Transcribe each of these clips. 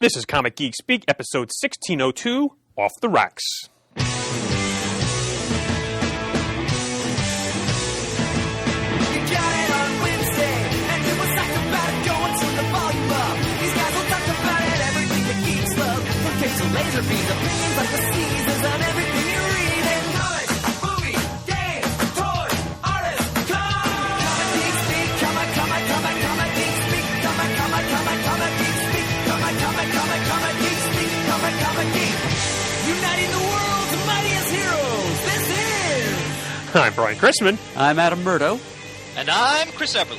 This is Comic Geek Speak, episode 1602, Off the Racks. You got it on Wednesday, and you was talking about it, going to the volume up. These guys will talk about it, everything that geeks love. From tapes to laser beams, opinions like the seasons on everything you read. And comics, movies, games, toys, artists, Comic Geek Speak, Comic Geek Speak, Comic Geek Speak, Comic Geek Speak, Comic Geek. Uniting the world's mightiest heroes, this is... I'm Brian Chrisman. I'm Adam Murdo. And I'm Chris Everly.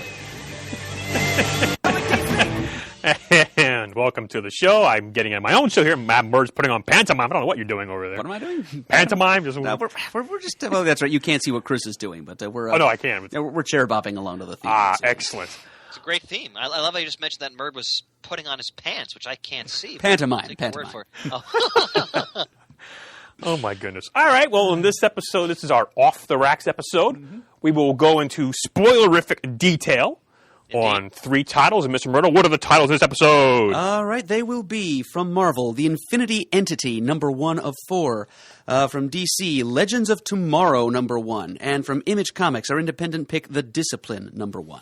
And welcome to the show. I'm getting on my own show here. Matt Bird's putting on pantomime. I don't know what you're doing over there. What am I doing? Pantomime? Just... No, we're just... Well, that's right. You can't see what Chris is doing, but we're... oh, no, I can. We're chair-bopping along to the theme. Ah, so. excellent. It's a great theme. I love how you just mentioned that Murd was putting on his pants, which I can't see. Pantomime. Word for it. Oh. Oh, my goodness. All right, well, in this episode, this is our Off the Racks episode. Mm-hmm. We will go into spoilerific detail on 3 titles. And Mr. Murdo, what are the titles of this episode? All right, they will be from Marvel, The Infinity Entity, number 1 of 4. From DC, Legends of Tomorrow, number 1. And from Image Comics, our independent pick, The Discipline, number 1.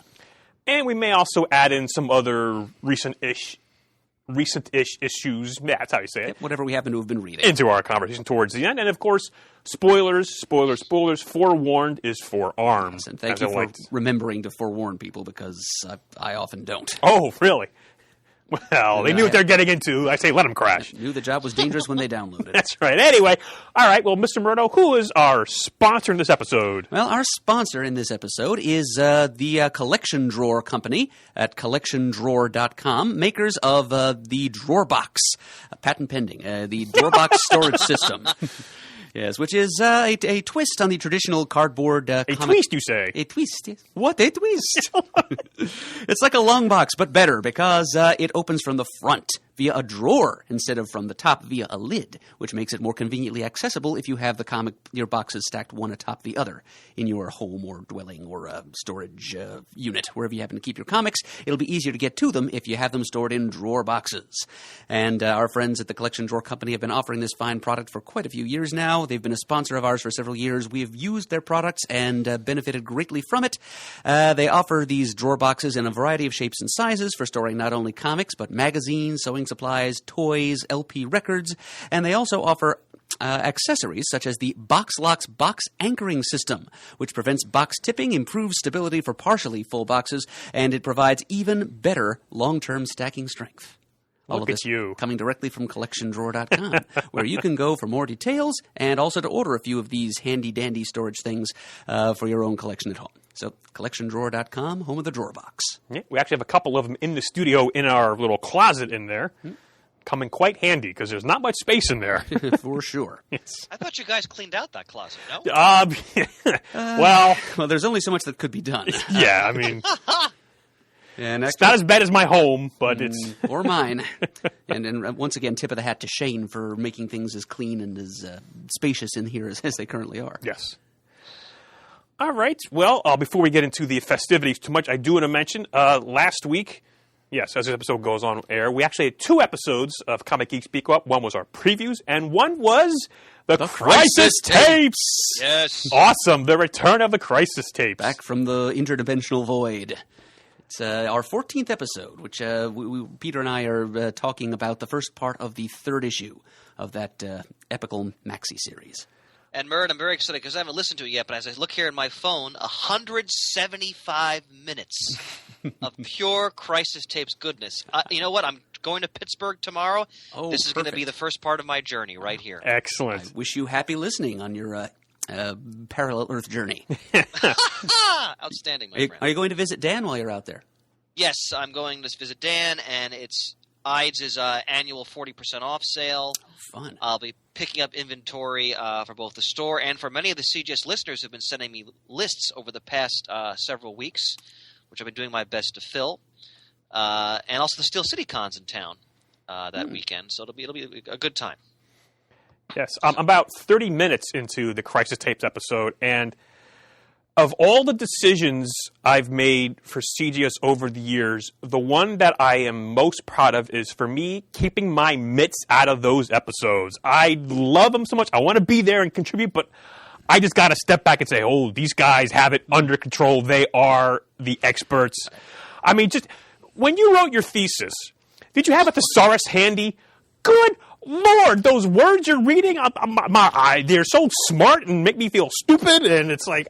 And we may also add in some other recent-ish issues, yeah, that's how you say it. Yep, whatever we happen to have been reading. Into our conversation towards the end. And, of course, spoilers. Forewarned is forearmed. Yes, and thank you for remembering to forewarn people, because I often don't. Oh, really? Well, they knew what they're getting into. I say let them crash. Knew the job was dangerous when they downloaded it. That's right. Anyway, all right, well, Mr. Murdo, who is our sponsor in this episode? Well, our sponsor in this episode is the Collection Drawer Company at collectiondrawer.com, makers of the Drawer Box, patent pending, the Drawer Box storage system. Yes, which is a twist on the traditional cardboard A twist, you say? A twist, yes. What? A twist? It's like a long box, but better, because it opens from the front via a drawer instead of from the top via a lid, which makes it more conveniently accessible if you have your boxes stacked one atop the other in your home or dwelling or storage unit, wherever you happen to keep your comics. It'll be easier to get to them if you have them stored in drawer boxes. And our friends at the Collection Drawer Company have been offering this fine product for quite a few years now. They've been a sponsor of ours for several years. We have used their products and benefited greatly from it. They offer these drawer boxes in a variety of shapes and sizes for storing not only comics, but magazines, sewing supplies, toys, LP records, and they also offer accessories such as the BoxLock's box anchoring system, which prevents box tipping, improves stability for partially full boxes, and it provides even better long-term stacking strength. All Look of at this you. Coming directly from collectiondrawer.com, where you can go for more details and also to order a few of these handy-dandy storage things for your own collection at home. So, collectiondrawer.com, home of the drawer box. Yeah, we actually have a couple of them in the studio in our little closet in there. Come in quite handy, because there's not much space in there. For sure. Yes. I thought you guys cleaned out that closet, no? Well, there's only so much that could be done. yeah, I mean, And it's not as bad as my home, but it's... or mine. And once again, tip of the hat to Shane for making things as clean and as spacious in here as they currently are. Yes. All right. Well, before we get into the festivities too much, I do want to mention last week, yes, as this episode goes on air, we actually had 2 episodes of Comic Geek Speak Up. One was our previews, and one was the Crisis Tapes. Yes. Awesome. The return of the Crisis Tapes. Back from the interdimensional void. It's our 14th episode, which Peter and I are talking about the first part of the 3rd issue of that epical maxi series. And Murd, I'm very excited because I haven't listened to it yet, but as I look here at my phone, 175 minutes of pure Crisis Tapes goodness. You know what? I'm going to Pittsburgh tomorrow. Oh, this is going to be the first part of my journey right here. Excellent. I wish you happy listening on your parallel Earth journey. Outstanding, my friend. Are you going to visit Dan while you're out there? Yes, I'm going to visit Dan, and it's IDE's annual 40% off sale. Oh, fun. I'll be picking up inventory for both the store and for many of the CGS listeners who've been sending me lists over the past several weeks, which I've been doing my best to fill. And also the Steel City Cons in town that weekend, so it'll be a good time. Yes. I'm about 30 minutes into the Crisis Tapes episode, and of all the decisions I've made for CGS over the years, the one that I am most proud of is, for me, keeping my mitts out of those episodes. I love them so much. I want to be there and contribute, but I just got to step back and say, oh, these guys have it under control. They are the experts. I mean, just when you wrote your thesis, did you have a thesaurus handy? Good Lord, those words you're reading, they're so smart and make me feel stupid, and it's like,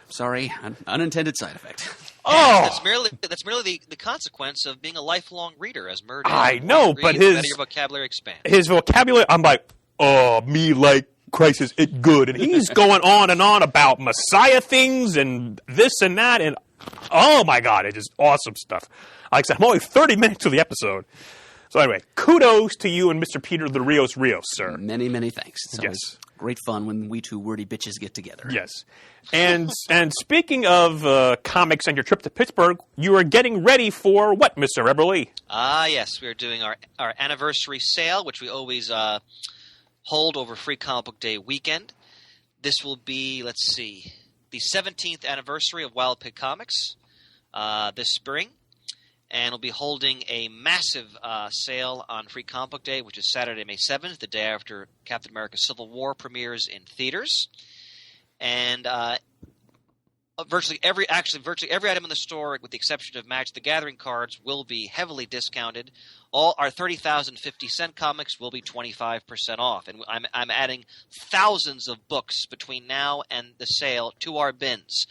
Sorry, unintended side effect. Oh, that's merely the consequence of being a lifelong reader, as Murd. I know, but your vocabulary expands. His vocabulary, I'm like, oh, me like Christ is it good, and he's going on and on about Messiah things and this and that, and oh my God, it is awesome stuff. Like I said, I'm only 30 minutes to the episode. So anyway, kudos to you and Mr. Peter the Rios, sir. Many, many thanks. It's Yes. always great fun when we two wordy bitches get together. Yes. And speaking of comics and your trip to Pittsburgh, you are getting ready for what, Mr. Eberly? Yes, we are doing our anniversary sale, which we always hold over Free Comic Book Day weekend. This will be, let's see, the 17th anniversary of Wild Pig Comics this spring. And we'll be holding a massive sale on Free Comic Book Day, which is Saturday, May 7th, the day after Captain America Civil War premieres in theaters. And virtually every item in the store, with the exception of Magic the Gathering cards, will be heavily discounted. All our 30,000 50-cent comics will be 25% off. And I'm adding thousands of books between now and the sale to our bins.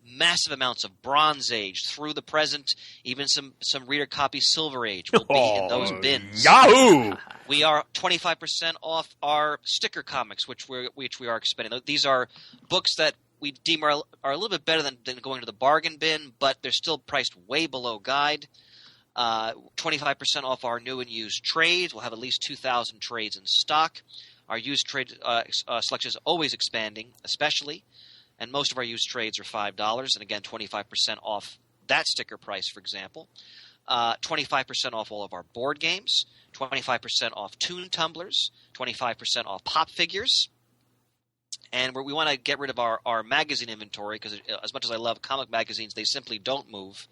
Massive amounts of Bronze Age through the present, even some reader copy Silver Age will be in those bins. Yahoo! We are 25% off our sticker comics, which we are expanding. These are books that we deem are a little bit better than going to the bargain bin, but they're still priced way below guide. 25% off our new and used trades. We'll have at least 2,000 trades in stock. Our used trade selection is always expanding, especially. And most of our used trades are $5, and again, 25% off that sticker price, for example. 25% off all of our board games, 25% off Toon Tumblers, 25% off pop figures. And we want to get rid of our magazine inventory, because as much as I love comic magazines, they simply don't move.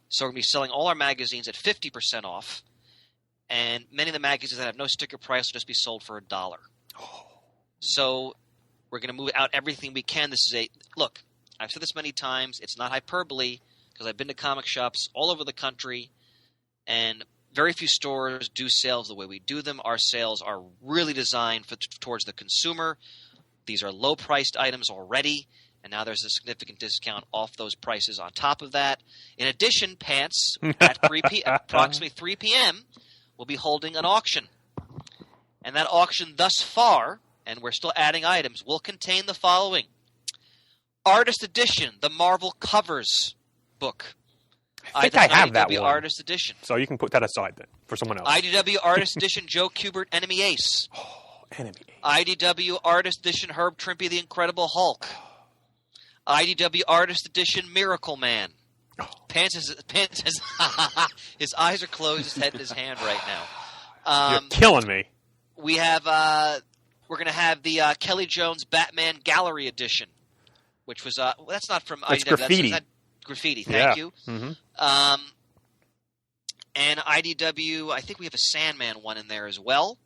So we're going to be selling all our magazines at 50% off, and many of the magazines that have no sticker price will just be sold for $1. So we're going to move out everything we can. This is look, I've said this many times. It's not hyperbole, because I've been to comic shops all over the country, and very few stores do sales the way we do them. Our sales are really designed towards the consumer. These are low-priced items already, and now there's a significant discount off those prices on top of that. In addition, Pants, at approximately 3 p.m., will be holding an auction. And that auction thus far, and we're still adding items, will contain the following. Artist Edition, the Marvel Covers book. I think I have that one. IDW Artist Edition. So you can put that aside then for someone else. IDW Artist Edition, Joe Kubert, Enemy Ace. Enemy. IDW Artist Edition, Herb Trimpe, The Incredible Hulk. IDW Artist Edition, Miracle Man. Pants is his eyes are closed, his head in his hand right now. You're killing me. We have we're going to have the Kelly Jones Batman Gallery Edition, which was that's not from It's IDW. graffiti. That's graffiti. Thank you. Mm-hmm. And IDW, I think we have a Sandman one in there as well.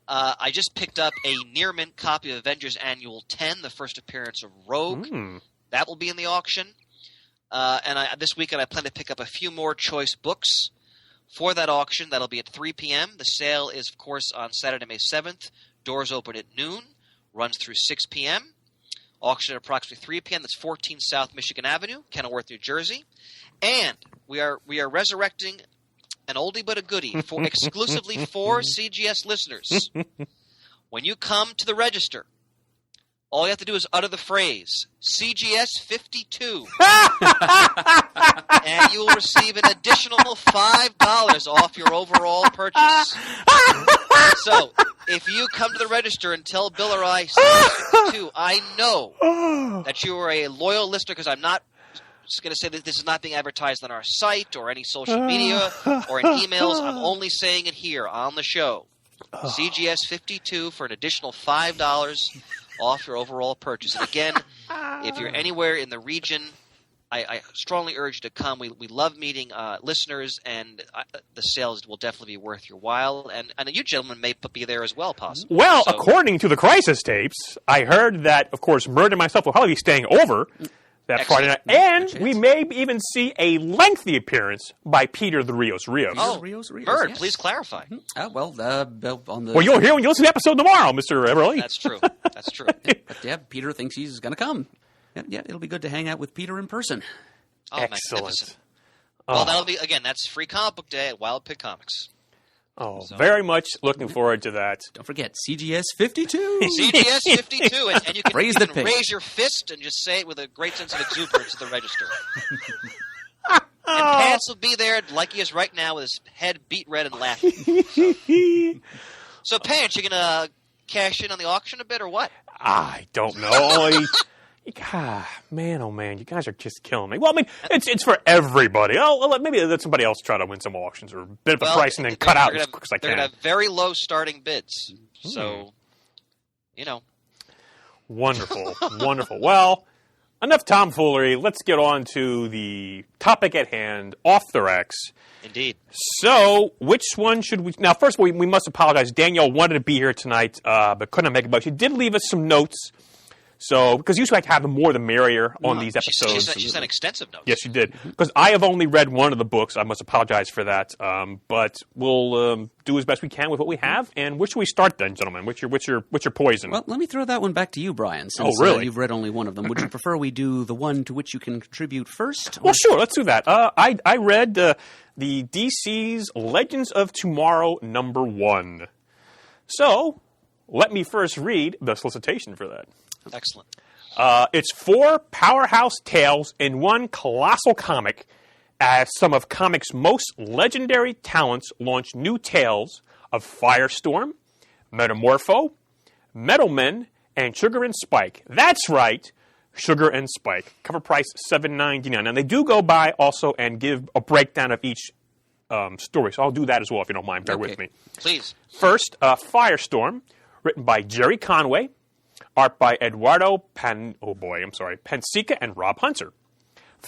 I just picked up a near mint copy of Avengers Annual 10, the first appearance of Rogue. That will be in the auction. And this weekend I plan to pick up a few more choice books for that auction. That'll be at 3 p.m. The sale is, of course, on Saturday, May 7th. Doors open at noon, runs through 6 p.m. Auction at approximately 3 p.m. That's 14 South Michigan Avenue, Kenilworth, New Jersey. And we are resurrecting an oldie but a goodie exclusively for CGS listeners. When you come to the register, all you have to do is utter the phrase CGS 52, and you will receive an additional $5 off your overall purchase. So, if you come to the register and tell Bill or I CGS 52, I know that you are a loyal listener, because I'm not just going to say that this is not being advertised on our site or any social media or in emails. I'm only saying it here on the show. CGS 52 for an additional $5 off your overall purchase. And again, if you're anywhere in the region, I strongly urge you to come. We love meeting listeners, and the sales will definitely be worth your while. And you gentlemen may be there as well, possibly. Well, according to the Crisis tapes, I heard that, of course, Murd and myself will probably be staying over that Friday night. And we may even see a lengthy appearance by Peter the Rios Rios. Oh, Rios, Murd, yes. Please clarify. On the Well, you'll hear when you listen to the episode tomorrow, Mr. Everly. That's true. That's true. but yeah, Peter thinks he's going to come. Yeah, it'll be good to hang out with Peter in person. Oh, Excellent. magnificent. Well, that'll be, again, that's Free Comic Book Day at Wild Pig Comics. Oh, very much looking forward to that. Don't forget, CGS 52. CGS 52, and you can, Raise you the can pig. raise your fist and just say it with a great sense of exuberance at the register. And Pants will be there like he is right now with his head beat red and laughing. So Pants, you going to cash in on the auction a bit or what? I don't know. Man, oh man, you guys are just killing me. Well, I mean, it's for everybody. Maybe let somebody else try to win some auctions or a bit of a price and then cut out as quick as I They're can. going to have very low starting bids. So, Wonderful, wonderful. Well, enough tomfoolery. Let's get on to the topic at hand, off the Rex. Indeed. So, which one should we... Now, first of all, we must apologize. Danielle wanted to be here tonight, but couldn't make it. But she did leave us some notes. So, because usually I like to have the more the merrier on these episodes. She sent extensive notes. Yes, you did. Because I have only read one of the books. I must apologize for that. But we'll do as best we can with what we have. And where should we start then, gentlemen? What's your poison? Well, let me throw that one back to you, Brian, since really? you've read only one of them. Would you prefer we do the one to which you can contribute first? Well, sure. Let's do that. I read the DC's Legends of Tomorrow #1. So, let me first read the solicitation for that. Excellent. It's 4 powerhouse tales in one colossal comic as some of comics' most legendary talents launch new tales of Firestorm, Metamorpho, Metalmen, and Sugar and Spike. That's right, Sugar and Spike. Cover price $7.99. And they do go by also and give a breakdown of each story. So I'll do that as well if you don't mind. Bear with me. Please. First, Firestorm, written by Jerry Conway. Art by Eduardo Pansica and Rob Hunter.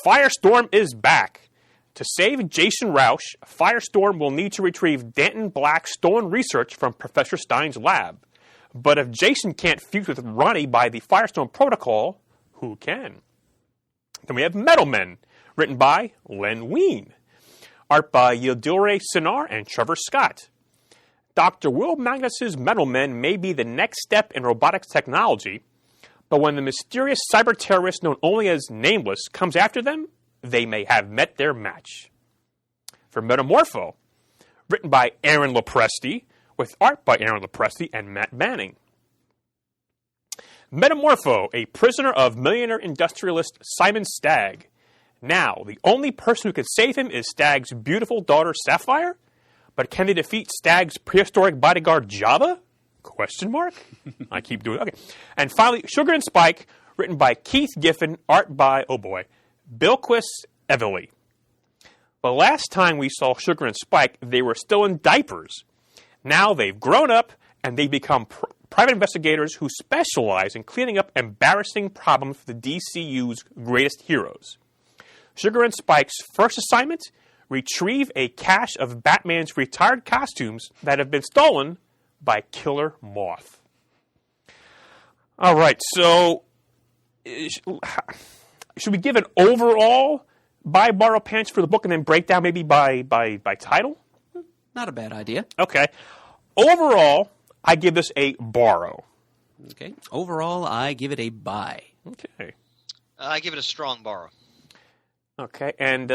Firestorm is back. To save Jason Rausch, Firestorm will need to retrieve Danton Black's stolen research from Professor Stein's lab. But if Jason can't fuse with Ronnie by the Firestorm protocol, who can? Then we have Metalmen, written by Len Wein. Art by Yildire Sinar and Trevor Scott. Dr. Will Magnus's Metalmen may be the next step in robotics technology, but when the mysterious cyber terrorist known only as Nameless comes after them, they may have met their match. For Metamorpho, written by Aaron Lopresti, with art by Aaron Lopresti and Matt Manning. Metamorpho, a prisoner of millionaire industrialist Simon Stagg. Now, the only person who can save him is Stagg's beautiful daughter Sapphire? But can they defeat Stagg's prehistoric bodyguard Java? Question mark? I keep doing it. Okay. And finally, Sugar and Spike, written by Keith Giffen, art by, Bilquis Evely. The last time we saw Sugar and Spike, they were still in diapers. Now they've grown up and they've become private investigators who specialize in cleaning up embarrassing problems for the DCU's greatest heroes. Sugar and Spike's first assignment: retrieve a cache of Batman's retired costumes that have been stolen by Killer Moth. All right, so should we give an overall buy, borrow, pants for the book and then break down maybe by title? Not a bad idea. Okay. Overall, I give this a borrow. Okay. Overall, I give it a buy. Okay. I give it a strong borrow. Okay, and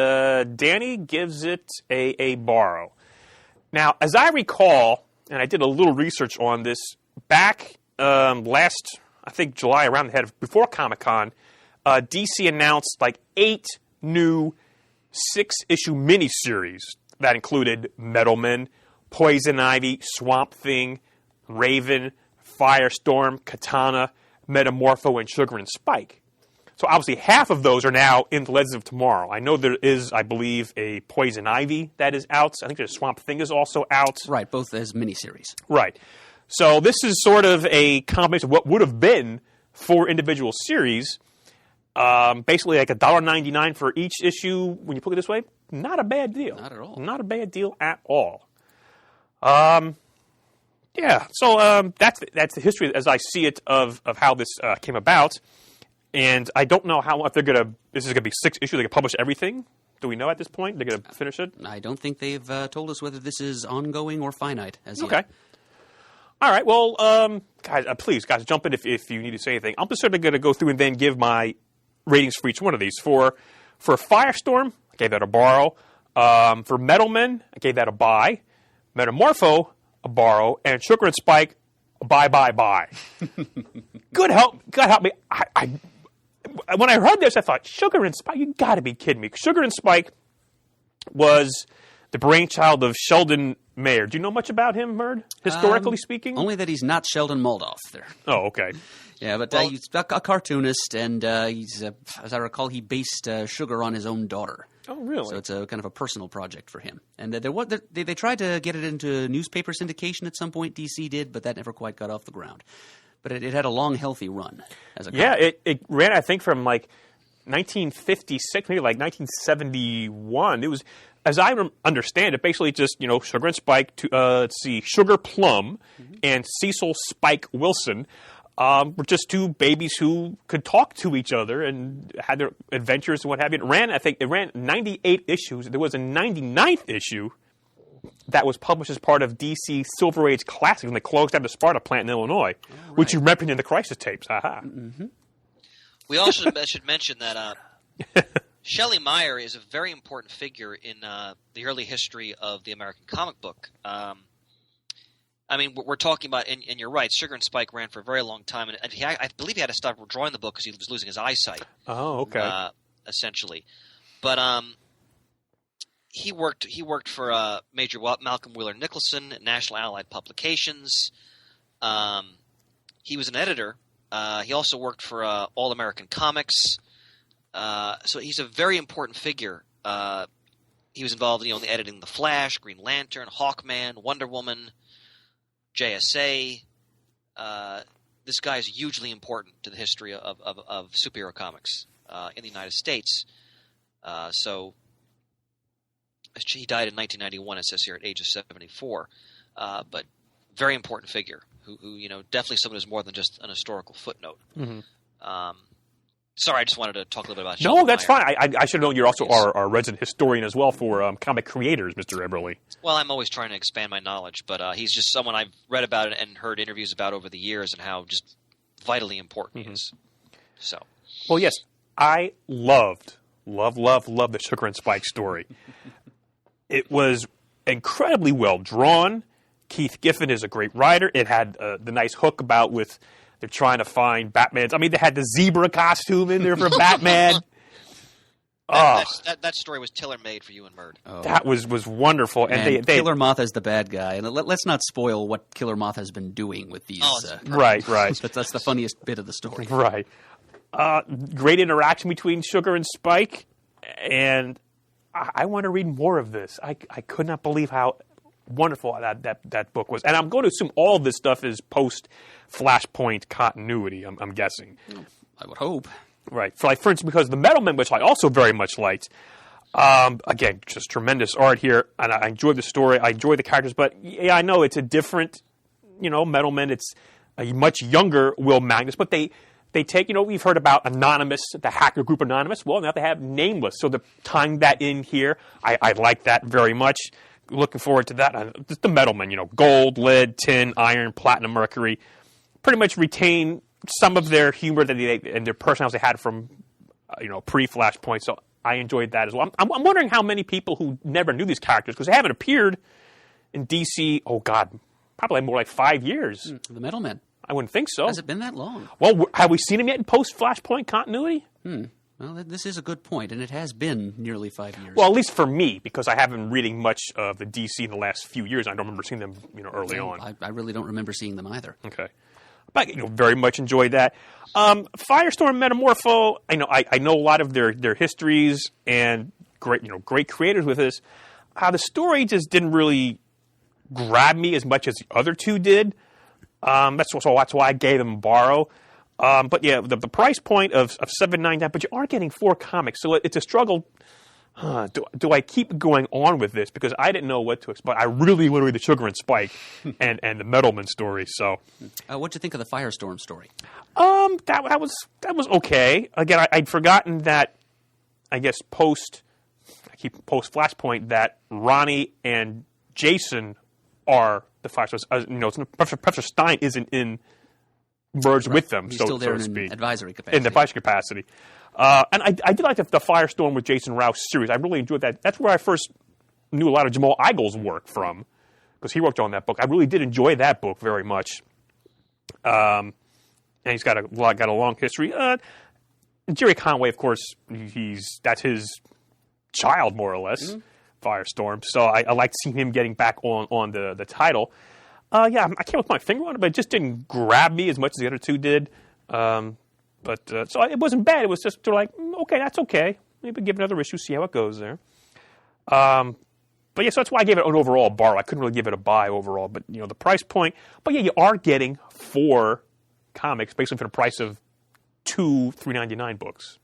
Danny gives it a borrow. Now, as I recall, and I did a little research on this, back last, I think, July, around the head, before Comic-Con, DC announced like 8 new 6-issue miniseries that included Metalmen, Poison Ivy, Swamp Thing, Raven, Firestorm, Katana, Metamorpho, and Sugar and Spike. So obviously half of those are now in the Legends of Tomorrow. I know there is, I believe, a Poison Ivy that is out. I think there's Swamp Thing is also out. Right, both as miniseries. Right. So this is sort of a combination of what would have been 4 individual series. Basically like $1.99 for each issue. When you put it this way, not a bad deal. Not at all. Not a bad deal at all. Yeah, so that's the history as I see it of how this came about. And I don't know how if they're going to. This is going to be 6 issues. They can publish everything. Do we know at this point? They're going to finish it? I don't think they've told us whether this is ongoing or finite as yet. Okay. All right. Well, guys, please, guys, jump in if you need to say anything. I'm just sort of going to go through and then give my ratings for each one of these. For Firestorm, I gave that a borrow. For Metalman, I gave that a buy. Metamorpho, a borrow. And Sugar and Spike, a buy. God help me. When I heard this, I thought, Sugar and Spike, you got to be kidding me. Sugar and Spike was the brainchild of Sheldon Mayer. Do you know much about him, Merd, historically speaking? Only that he's not Sheldon Moldoff there. Oh, okay. Yeah, but he's a cartoonist, and he's, as I recall, he based Sugar on his own daughter. Oh, really? So it's a kind of a personal project for him. And they tried to get it into newspaper syndication at some point, DC did, but that never quite got off the ground. But it had a long, healthy run as a comic. Yeah, it ran, I think, from like 1956, maybe like 1971. It was, as I understand it, basically just, Sugar and Spike, Sugar Plum and Cecil Spike Wilson were just 2 babies who could talk to each other and had their adventures and what have you. It ran 98 issues. There was a 99th issue that was published as part of DC Silver Age Classics when they closed down the Sparta plant in Illinois, which you mentioned in the Crisis tapes. Haha. Mm-hmm. We also should mention that Shelley Meyer is a very important figure in the early history of the American comic book. I mean, we're talking about, and you're right, Sugar and Spike ran for a very long time, and I believe he had to stop drawing the book because he was losing his eyesight. Oh, okay. Essentially. But he worked for Major Malcolm Wheeler Nicholson at National Allied Publications. He was an editor. He also worked for All American Comics. So he's a very important figure. He was involved in the editing The Flash, Green Lantern, Hawkman, Wonder Woman, JSA. This guy is hugely important to the history of superhero comics in the United States. So he died in 1991, it says here, at age of 74. But very important figure who definitely someone who's more than just an historical footnote. Mm-hmm. Sorry, I just wanted to talk a little bit about No, Sheldon that's Meyer. fine. I should have known you're also our resident historian as well for comic creators, Mr. Eberly. Well, I'm always trying to expand my knowledge, but he's just someone I've read about and heard interviews about over the years and how just vitally important he is. So, well, yes, I love the Sugar and Spike story. It was incredibly well drawn. Keith Giffen is a great writer. It had the nice hook about with they're trying to find Batman's. I mean, they had the zebra costume in there for Batman. that story was tailor-made for you and Merd. Oh. That was wonderful. And they Killer Moth is the bad guy. And let's not spoil what Killer Moth has been doing with these. Right. That's the funniest bit of the story. Right. Great interaction between Sugar and Spike. And I want to read more of this. I could not believe how wonderful that book was. And I'm going to assume all of this stuff is post-Flashpoint continuity, I'm guessing. I would hope. Right. For instance, because the Metalman, which I also very much liked, again, just tremendous art here, and I enjoyed the story. I enjoy the characters, but yeah, I know it's a different, Metalman. It's a much younger Will Magnus, but they take, we've heard about Anonymous, the hacker group Anonymous. Well, now they have Nameless, so they're tying that in here. I like that very much. Looking forward to that. The Metalman, gold, lead, tin, iron, platinum, mercury, pretty much retain some of their humor that and their personalities they had from, pre-Flashpoint. So I enjoyed that as well. I'm wondering how many people who never knew these characters, because they haven't appeared in DC, probably more like 5 years. The Metalman. I wouldn't think so. Has it been that long? Well, have we seen him yet in post-Flashpoint continuity? Well, this is a good point, and it has been nearly 5 years. Well, at least for me, because I haven't been reading much of the DC in the last few years. I don't remember seeing them, early on. I really don't remember seeing them either. Okay. But, very much enjoyed that. Firestorm, Metamorpho, I know a lot of their histories and great creators with this. The story just didn't really grab me as much as the other two did. That's why I gave them borrow. But yeah, the price point of $7.99, but you are getting 4 comics, so it's a struggle. Do I keep going on with this because I didn't know what to expect? I really want to read the Sugar and Spike and the Metalman story. So, what'd you think of the Firestorm story? that was okay. Again, I'd forgotten that. I guess post Flashpoint that Ronnie and Jason are the Firestorms. Professor Stein isn't merged with them, He's so still there to in speak, advisory capacity. in the advisory capacity. And I did like the Firestorm with Jason Rouse series. I really enjoyed that. That's where I first knew a lot of Jamal Eigel's work from, because he worked on that book. I really did enjoy that book very much. And he's got a long history. Jerry Conway, of course, that's his child, more or less, Firestorm. So I liked seeing him getting back on the title. I can't put my finger on it, but it just didn't grab me as much as the other two did. So it wasn't bad. It was just sort of like, okay, that's okay. Maybe give another issue, see how it goes there. But yeah, so that's why I gave it an overall borrow. I couldn't really give it a buy overall, but the price point. But yeah, you are getting 4 comics basically for the price of 2 $3.99 books.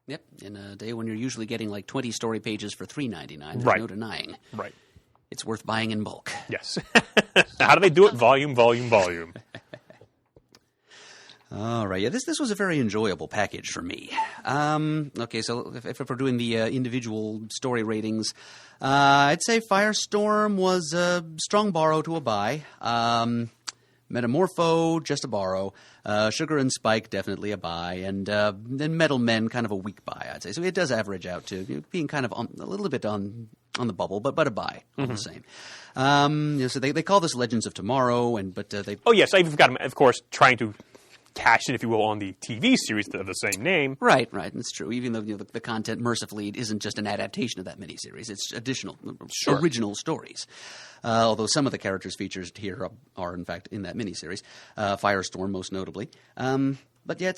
Yep, in a day when you're usually getting like 20 story pages for $3.99, there's Right. no denying. Right. It's worth buying in bulk. Yes. How do they do it? Volume, volume, volume. All right. Yeah, this was a very enjoyable package for me. Okay, so if we're doing the individual story ratings, I'd say Firestorm was a strong borrow to a buy. Metamorpho, just a borrow. Sugar and Spike, definitely a buy. And then Metal Men, kind of a weak buy, I'd say. So it does average out to being kind of a little bit on the bubble, but a buy all the same. So they call this Legends of Tomorrow, but they... Oh, yes. I even forgot, of course, trying to cash in, if you will, on the TV series of the same name. Right, that's true. Even though the content, mercifully, isn't just an adaptation of that miniseries. It's additional, original stories. Although some of the characters featured here are, in fact, in that miniseries. Firestorm, most notably. But yeah,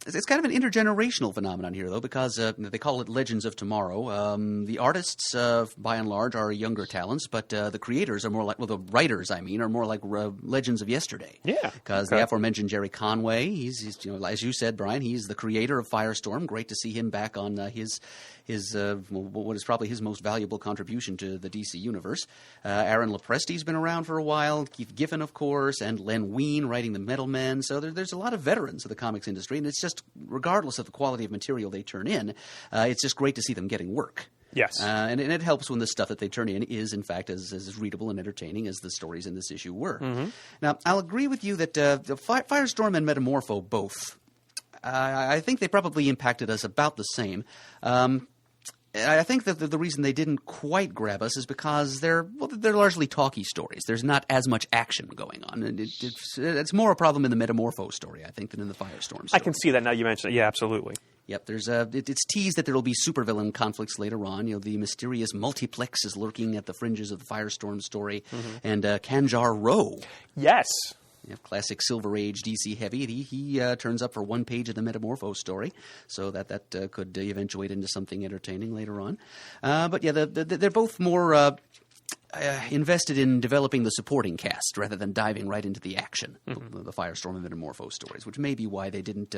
it's kind of an intergenerational phenomenon here, though, because they call it Legends of Tomorrow. The artists, by and large, are younger talents, but the creators are more like, the writers, are more like Legends of yesterday. Yeah. Because the aforementioned Jerry Conway, he's as you said, Brian, he's the creator of Firestorm. Great to see him back on his what is probably his most valuable contribution to the DC universe. Aaron Lopresti's been around for a while. Keith Giffen, of course, and Len Wein writing the Metal Men. So there's a lot of veterans of the comics industry, and it's just, regardless of the quality of material they turn in, it's just great to see them getting work. Yes. And it helps when the stuff that they turn in is, in fact, as readable and entertaining as the stories in this issue were. Mm-hmm. Now, I'll agree with you that the Firestorm and Metamorpho both, I think they probably impacted us about the same. I think that the reason they didn't quite grab us is because they're largely talky stories. There's not as much action going on. And it's more a problem in the Metamorpho story, I think, than in the Firestorm story. I can see that now you mention it. Yeah, absolutely. Yep, there's it's teased that there will be supervillain conflicts later on. The mysterious multiplex is lurking at the fringes of the Firestorm story, and Kanjar Row. Yes. Classic Silver Age DC heavy. He turns up for one page of the Metamorpho story, so that could eventuate into something entertaining later on. But yeah, they're both more invested in developing the supporting cast rather than diving right into the action. The Firestorm and Metamorpho stories, which may be why they didn't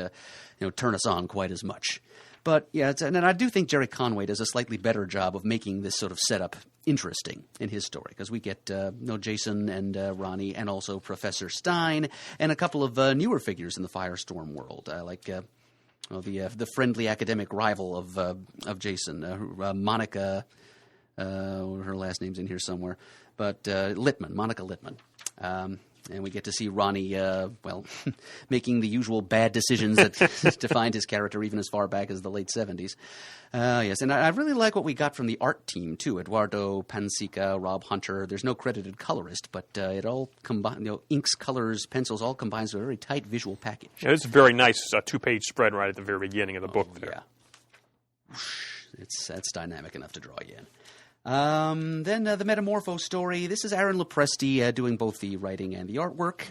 turn us on quite as much. But yeah, and I do think Jerry Conway does a slightly better job of making this sort of setup interesting in his story, because we get Jason and Ronnie, and also Professor Stein, and a couple of newer figures in the Firestorm world, like the friendly academic rival of Jason, Monica. Her last name's in here somewhere, but Monica Littman. And we get to see Ronnie, making the usual bad decisions that defined his character even as far back as the late 70s. Yes, and I really like what we got from the art team, too. Eduardo Pansica, Rob Hunter. There's no credited colorist, but it all combines, inks, colors, pencils, all combines to a very tight visual package. Yeah, it's a very nice 2-page spread right at the very beginning of the book there. Yeah. That's dynamic enough to draw you in. Then the Metamorpho story. This is Aaron Lopresti doing both the writing and the artwork.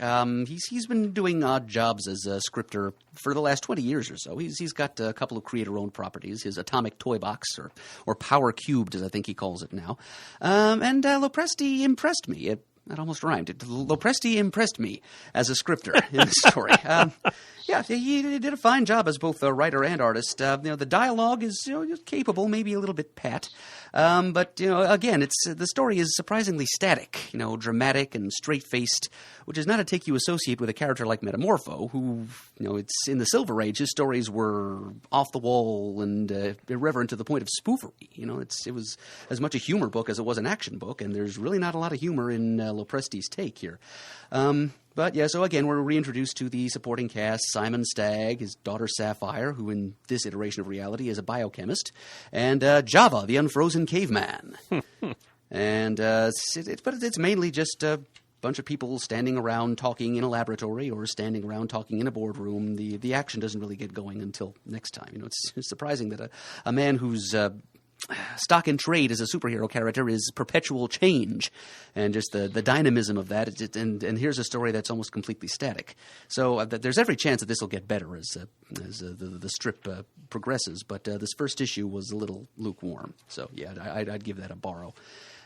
He's been doing odd jobs as a scripter for the last 20 years or so. He's got a couple of creator-owned properties, his Atomic Toy Box, or Power Cubed, as I think he calls it now. And Lopresti impressed me. that almost rhymed. Lopresti impressed me as a scripter in the story. Yeah, he did a fine job as both a writer and artist. The dialogue is capable, maybe a little bit pat, but again, the story is surprisingly static. Dramatic and straight-faced, which is not a take you associate with a character like Metamorpho, who it's in the Silver Age. His stories were off the wall and irreverent to the point of spoofery. It was as much a humor book as it was an action book, and there's really not a lot of humor in Lopresti's take here. But yeah, so again, we're reintroduced to the supporting cast: Simon Stagg, his daughter Sapphire, who in this iteration of reality is a biochemist, and Java, the unfrozen caveman. And but it's mainly just a bunch of people standing around talking in a laboratory or standing around talking in a boardroom. The action doesn't really get going until next time. It's surprising that a man who's stock in trade as a superhero character is perpetual change, and just the dynamism of that. And here's a story that's almost completely static. So there's every chance that this will get better as the strip progresses. But this first issue was a little lukewarm. So yeah, I'd give that a borrow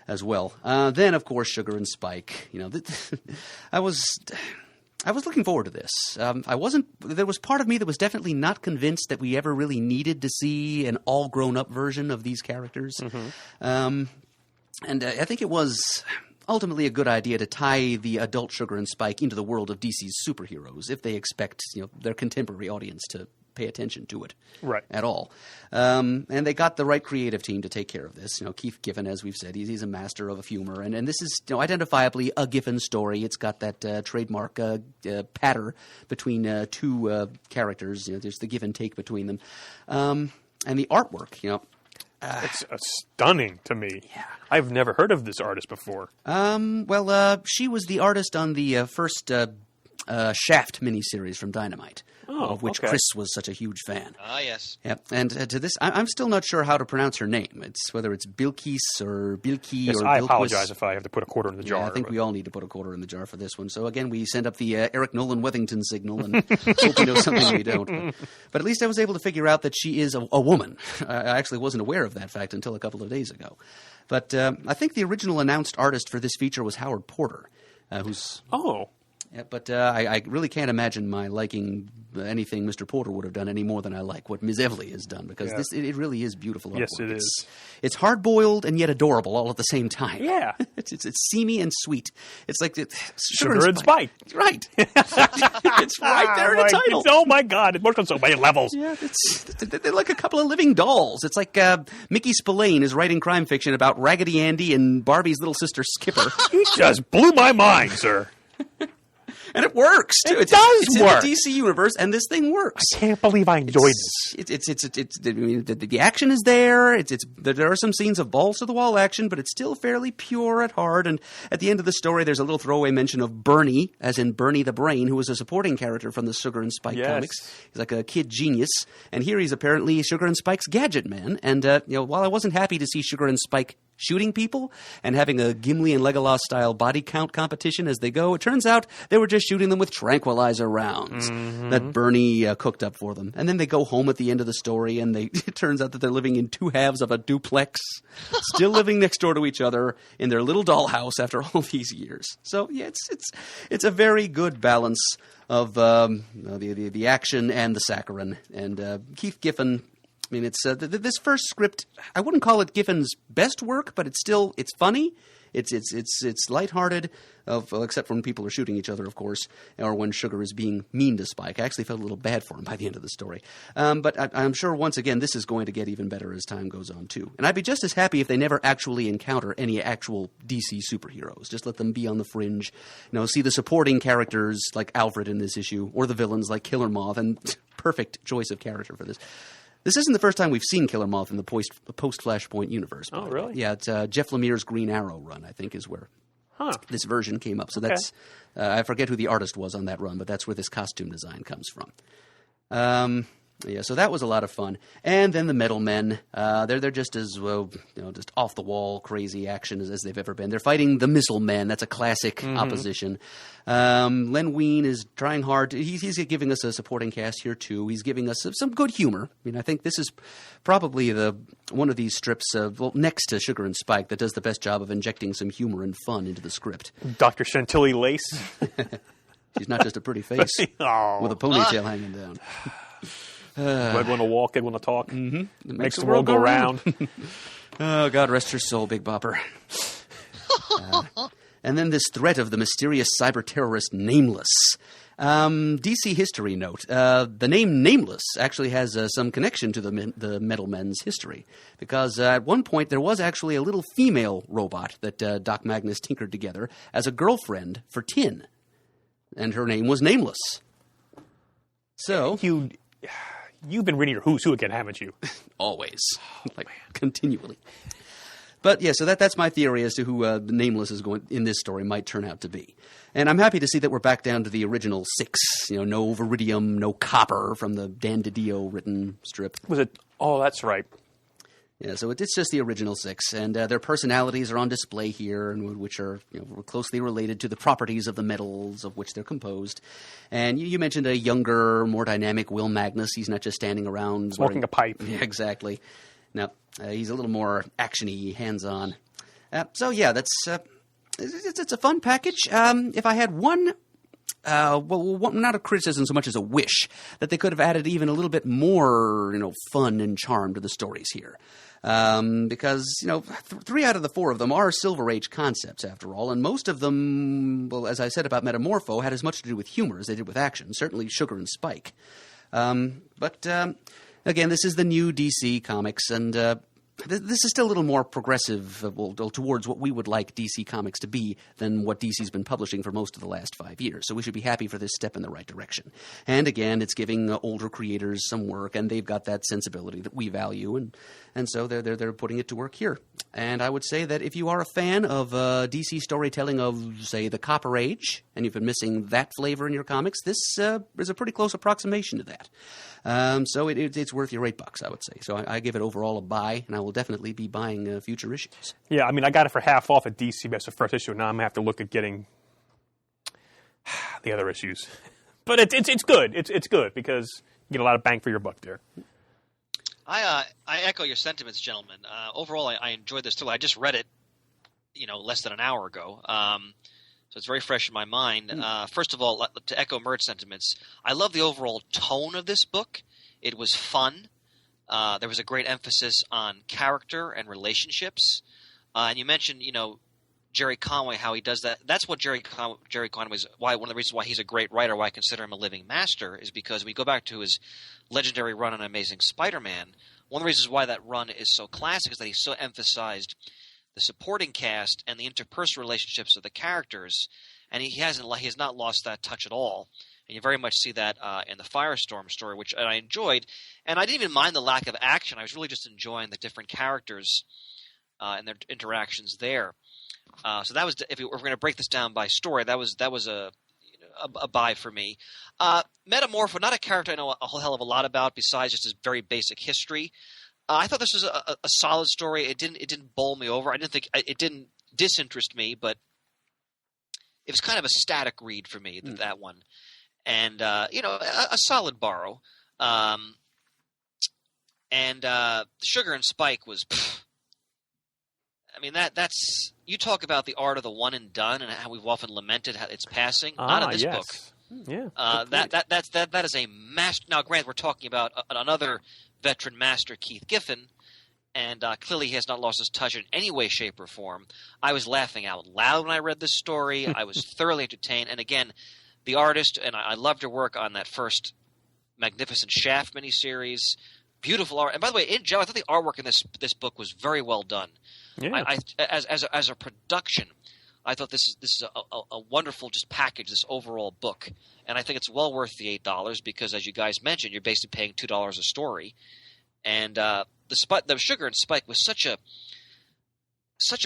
as well. Then of course Sugar and Spike. I was looking forward to this. There was part of me that was definitely not convinced that we ever really needed to see an all grown up version of these characters. Mm-hmm. And I think it was ultimately a good idea to tie the adult Sugar and Spike into the world of DC's superheroes if they expect their contemporary audience to pay attention to it at all. And they got the right creative team to take care of this. Keith Giffen, as we've said, he's a master of humor. And this is identifiably a Giffen story. It's got that trademark patter between two characters. There's the give and take between them. And the artwork, it's stunning to me. Yeah. I've never heard of this artist before. She was the artist on the first Shaft miniseries from Dynamite, of which Chris was such a huge fan. Ah, yes. Yep. And to this, I'm still not sure how to pronounce her name. It's whether it's Bilquis or Bilki or Bilquis. I apologize if I have to put a quarter in the jar. I think we all need to put a quarter in the jar for this one. So again, we send up the Eric Nolan Wethington signal and hope we know something we don't. But at least I was able to figure out that she is a woman. I actually wasn't aware of that fact until a couple of days ago. But I think the original announced artist for this feature was Howard Porter, who's... Oh. Yeah, but I really can't imagine my liking anything Mr. Porter would have done any more than I like what Ms. Evely has done, because it really is beautiful artwork. Yes, it is. It's hard-boiled and yet adorable all at the same time. Yeah. It's seamy and sweet. It's like Sugar and Spike. Right. It's right there in the title. Oh, my God. It works on so many levels. Yeah, they're like a couple of living dolls. It's like Mickey Spillane is writing crime fiction about Raggedy Andy and Barbie's little sister Skipper. You just blew my mind, sir. And it works, too. It does work. It's in the DC universe, and this thing works. I can't believe I enjoyed this. The action is there. There are some scenes of balls-to-the-wall action, but it's still fairly pure at heart. And at the end of the story, there's a little throwaway mention of Bernie, as in Bernie the Brain, who was a supporting character from the Sugar and Spike comics. He's like a kid genius. And here he's apparently Sugar and Spike's gadget man. And while I wasn't happy to see Sugar and Spike shooting people and having a Gimli and Legolas-style body count competition as they go, it turns out they were just shooting them with tranquilizer rounds that Bernie cooked up for them. And then they go home at the end of the story, and it turns out that they're living in two halves of a duplex, still living next door to each other in their little dollhouse after all these years. So, yeah, it's a very good balance of the action and the saccharine. And Keith Giffen... I mean, it's this first script. I wouldn't call it Giffen's best work, but it's funny. It's lighthearted, except for when people are shooting each other, of course, or when Sugar is being mean to Spike. I actually felt a little bad for him by the end of the story. But I'm sure once again this is going to get even better as time goes on too. And I'd be just as happy if they never actually encounter any actual DC superheroes. Just let them be on the fringe. See the supporting characters like Alfred in this issue, or the villains like Killer Moth, and perfect choice of character for this. This isn't the first time we've seen Killer Moth in the post-Flashpoint universe. Oh, really? Yeah, it's Jeff Lemire's Green Arrow run, I think, is where this version came up. So that's I forget who the artist was on that run, but that's where this costume design comes from. Yeah, so that was a lot of fun. And then the Metal Men, they're just as well, just off the wall, crazy action as they've ever been. They're fighting the Missile Men. That's a classic opposition. Len Wein is trying hard. He's giving us a supporting cast here too. He's giving us some good humor. I mean, I think this is probably one of these strips, next to Sugar and Spike, that does the best job of injecting some humor and fun into the script. Dr. Chantilly Lace. She's not just a pretty face Oh. with a ponytail hanging down. Red one to walk, good one to talk. It Makes the world go round. Oh, God rest her soul, Big Bopper. And then this threat of the mysterious cyber terrorist Nameless. DC history note. The name Nameless actually has some connection to the Metal Men's history. Because at one point there was actually a little female robot that Doc Magnus tinkered together as a girlfriend for Tin. And her name was Nameless. So... You've been reading your Who's Who again, haven't you? Always. Continually. But yeah, so that's my theory as to who Nameless is going in this story might turn out to be. And I'm happy to see that we're back down to the original 6. No Viridium, no Copper from the Dan DiDio written strip. Was it? Oh, that's right. Yeah, so it's just the original 6, and their personalities are on display here, which are closely related to the properties of the metals of which they're composed. And you mentioned a younger, more dynamic Will Magnus. He's not just standing around Smoking a pipe. Yeah, exactly. No, he's a little more action-y, hands-on. So yeah, it's a fun package. If I had one. Not a criticism so much as a wish that they could have added even a little bit more, fun and charm to the stories here. Because, 3 out of the 4 of them are Silver Age concepts, after all, and most of them, well, as I said about Metamorpho, had as much to do with humor as they did with action, certainly Sugar and Spike. But again, this is the new DC Comics, and this is still a little more progressive towards what we would like DC Comics to be than what DC's been publishing for most of the last 5 years. So we should be happy for this step in the right direction. And again, it's giving older creators some work, and they've got that sensibility that we value, and so they're putting it to work here. And I would say that if you are a fan of DC storytelling of, say, the Copper Age, and you've been missing that flavor in your comics, this is a pretty close approximation to that. So it's worth your $8, I would say. So I give it overall a buy, and I will definitely be buying future issues. Yeah, I mean, I got it for half off at DC as the first issue. Now I'm going to have to look at getting the other issues. But it's good. It's good because you get a lot of bang for your buck there. I echo your sentiments, gentlemen. Overall, I enjoyed this too. I just read it, less than an hour ago. So it's very fresh in my mind. First of all, to echo Mert's sentiments, I love the overall tone of this book. It was fun. There was a great emphasis on character and relationships. And you mentioned, Jerry Conway, how he does that. That's what Jerry Conway is. One of the reasons why he's a great writer, why I consider him a living master, is because we go back to his legendary run on Amazing Spider-Man. One of the reasons why that run is so classic is that he so emphasized the supporting cast and the interpersonal relationships of the characters, and he has not lost that touch at all. And you very much see that in the Firestorm story, which I enjoyed. And I didn't even mind the lack of action. I was really just enjoying the different characters and their interactions there. So that was, if we're going to break this down by story, that was a buy for me. Metamorpho, not a character I know a whole hell of a lot about besides just his very basic history. I thought this was a solid story. It didn't bowl me over. It didn't disinterest me, but it was kind of a static read for me, that one. And a solid borrow. And Sugar and Spike was. I mean, that's you talk about the art of the one and done, and how we've often lamented how it's passing. Not in this book. Yeah, that is a master. Now, granted, we're talking about another veteran master, Keith Giffen, and clearly he has not lost his touch in any way, shape, or form. I was laughing out loud when I read this story. I was thoroughly entertained, and again, the artist, and I loved her work on that first Magnificent Shaft miniseries. Beautiful art, and by the way, in general, I thought the artwork in this book was very well done. Yeah. As a production, I thought this is a wonderful just package, this overall book, and I think it's well worth the $8 because, as you guys mentioned, you're basically paying $2 a story, and the Sugar and Spike was such a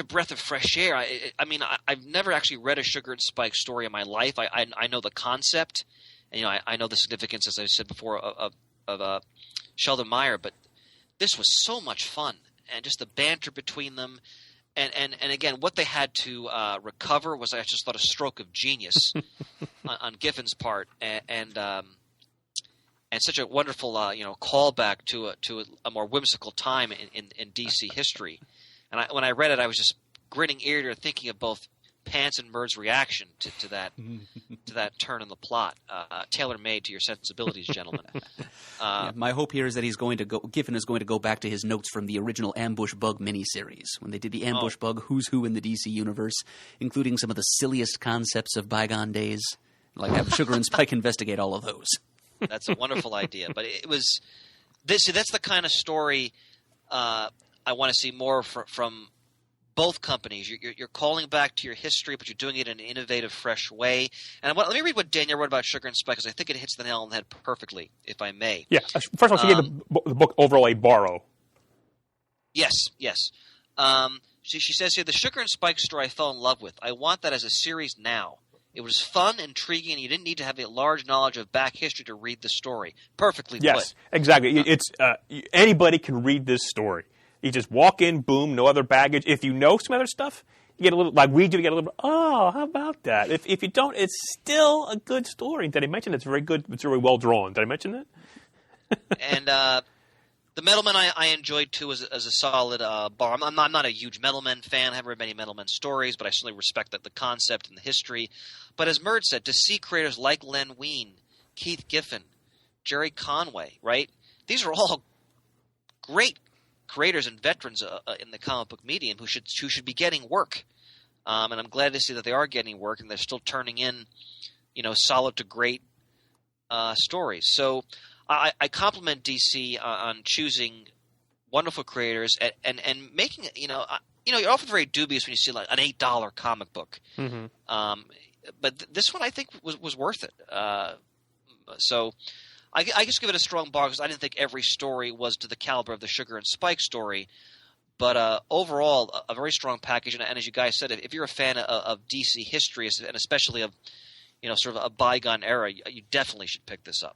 breath of fresh air. I've never actually read a Sugar and Spike story in my life. I know the concept, and I know the significance, as I said before, of Sheldon Meyer, but this was so much fun, and just the banter between them, and again, what they had to recover was, I just thought, a stroke of genius on Giffen's part, and such a wonderful callback to a more whimsical time in DC history. And when I read it, I was just grinning ear to ear, thinking of both Pants and Murd's reaction to that turn in the plot, tailor made to your sensibilities, gentlemen. My hope here is that Giffen is going to go back to his notes from the original Ambush Bug miniseries when they did the Ambush Bug Who's Who in the DC universe, including some of the silliest concepts of bygone days. Like have Sugar and Spike investigate all of those. That's a wonderful idea, but it was this. That's the kind of story I want to see more from both companies. You're calling back to your history, but you're doing it in an innovative, fresh way. And let me read what Danielle wrote about Sugar and Spike, because I think it hits the nail on the head perfectly, if I may. Yeah. First of all, she gave the book overall a borrow. Yes. She says here, the Sugar and Spike story I fell in love with. I want that as a series now. It was fun, intriguing, and you didn't need to have a large knowledge of back history to read the story. Perfectly put. Yes, exactly. It's anybody can read this story. You just walk in, boom, no other baggage. If you know some other stuff, you get a little, like we do, you get a little bit, oh, how about that? If you don't, it's still a good story. Did I mention it's very good? It's very well drawn. Did I mention that? And the Metal Men I enjoyed, too, as a solid bar. I'm not a huge Metal Men fan. I haven't read many Metal Men stories, but I certainly respect the concept and the history. But as Murd said, to see creators like Len Wein, Keith Giffen, Jerry Conway, right? These are all great creators and veterans in the comic book medium who should be getting work. And I'm glad to see that they are getting work and they're still turning in, solid to great stories. So I compliment DC on choosing wonderful creators and making it, you're often very dubious when you see like an $8 comic book. Mm-hmm. But this one I think was worth it. So I just give it a strong bar because I didn't think every story was to the caliber of the Sugar and Spike story. But overall, a very strong package. And as you guys said, if you're a fan of DC history, and especially of sort of a bygone era, you definitely should pick this up.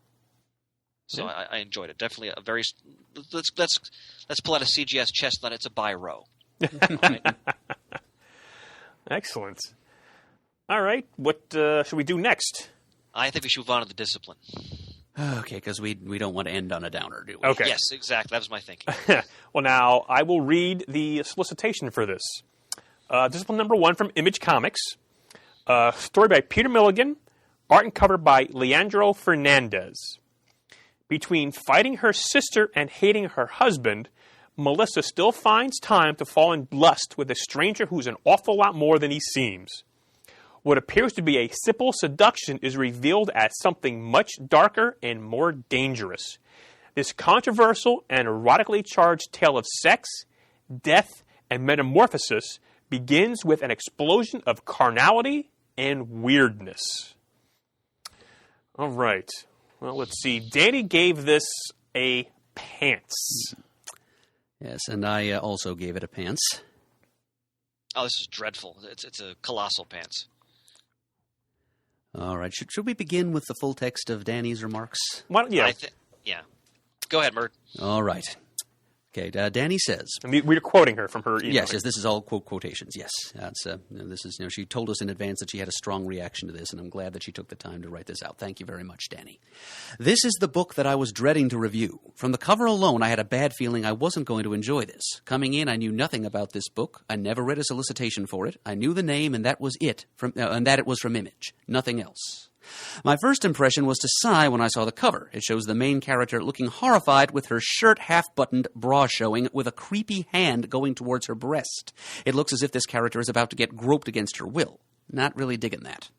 So yeah. I enjoyed it. Definitely a very let's pull out a CGS chestnut. It's a buy row. Right? Excellent. All right, what should we do next? I think we should move on to the discipline. Okay, because we don't want to end on a downer, do we? Okay. Yes, exactly. That was my thinking. Well, now, I will read the solicitation for this. Discipline number 1 from Image Comics. Story by Peter Milligan. Art and cover by Leandro Fernandez. Between fighting her sister and hating her husband, Melissa still finds time to fall in lust with a stranger who's an awful lot more than he seems. What appears to be a simple seduction is revealed as something much darker and more dangerous. This controversial and erotically charged tale of sex, death, and metamorphosis begins with an explosion of carnality and weirdness. All right. Well, let's see. Danny gave this a pants. Yes, and I also gave it a pants. Oh, this is dreadful. It's a colossal pants. All right. Should we begin with the full text of Danny's remarks? Yeah. Yeah. Go ahead, Mert. All right. Okay. Danny says. And we're quoting her from her email. Yes. This is all quotations. Yes. This is. She told us in advance that she had a strong reaction to this, and I'm glad that she took the time to write this out. Thank you very much, Danny. This is the book that I was dreading to review. From the cover alone, I had a bad feeling I wasn't going to enjoy this. Coming in, I knew nothing about this book. I never read a solicitation for it. I knew the name, and that was it. And that it was from Image. Nothing else. My first impression was to sigh when I saw the cover. It shows the main character looking horrified with her shirt half-buttoned, bra showing, with a creepy hand going towards her breast. It looks as if this character is about to get groped against her will. Not really digging that.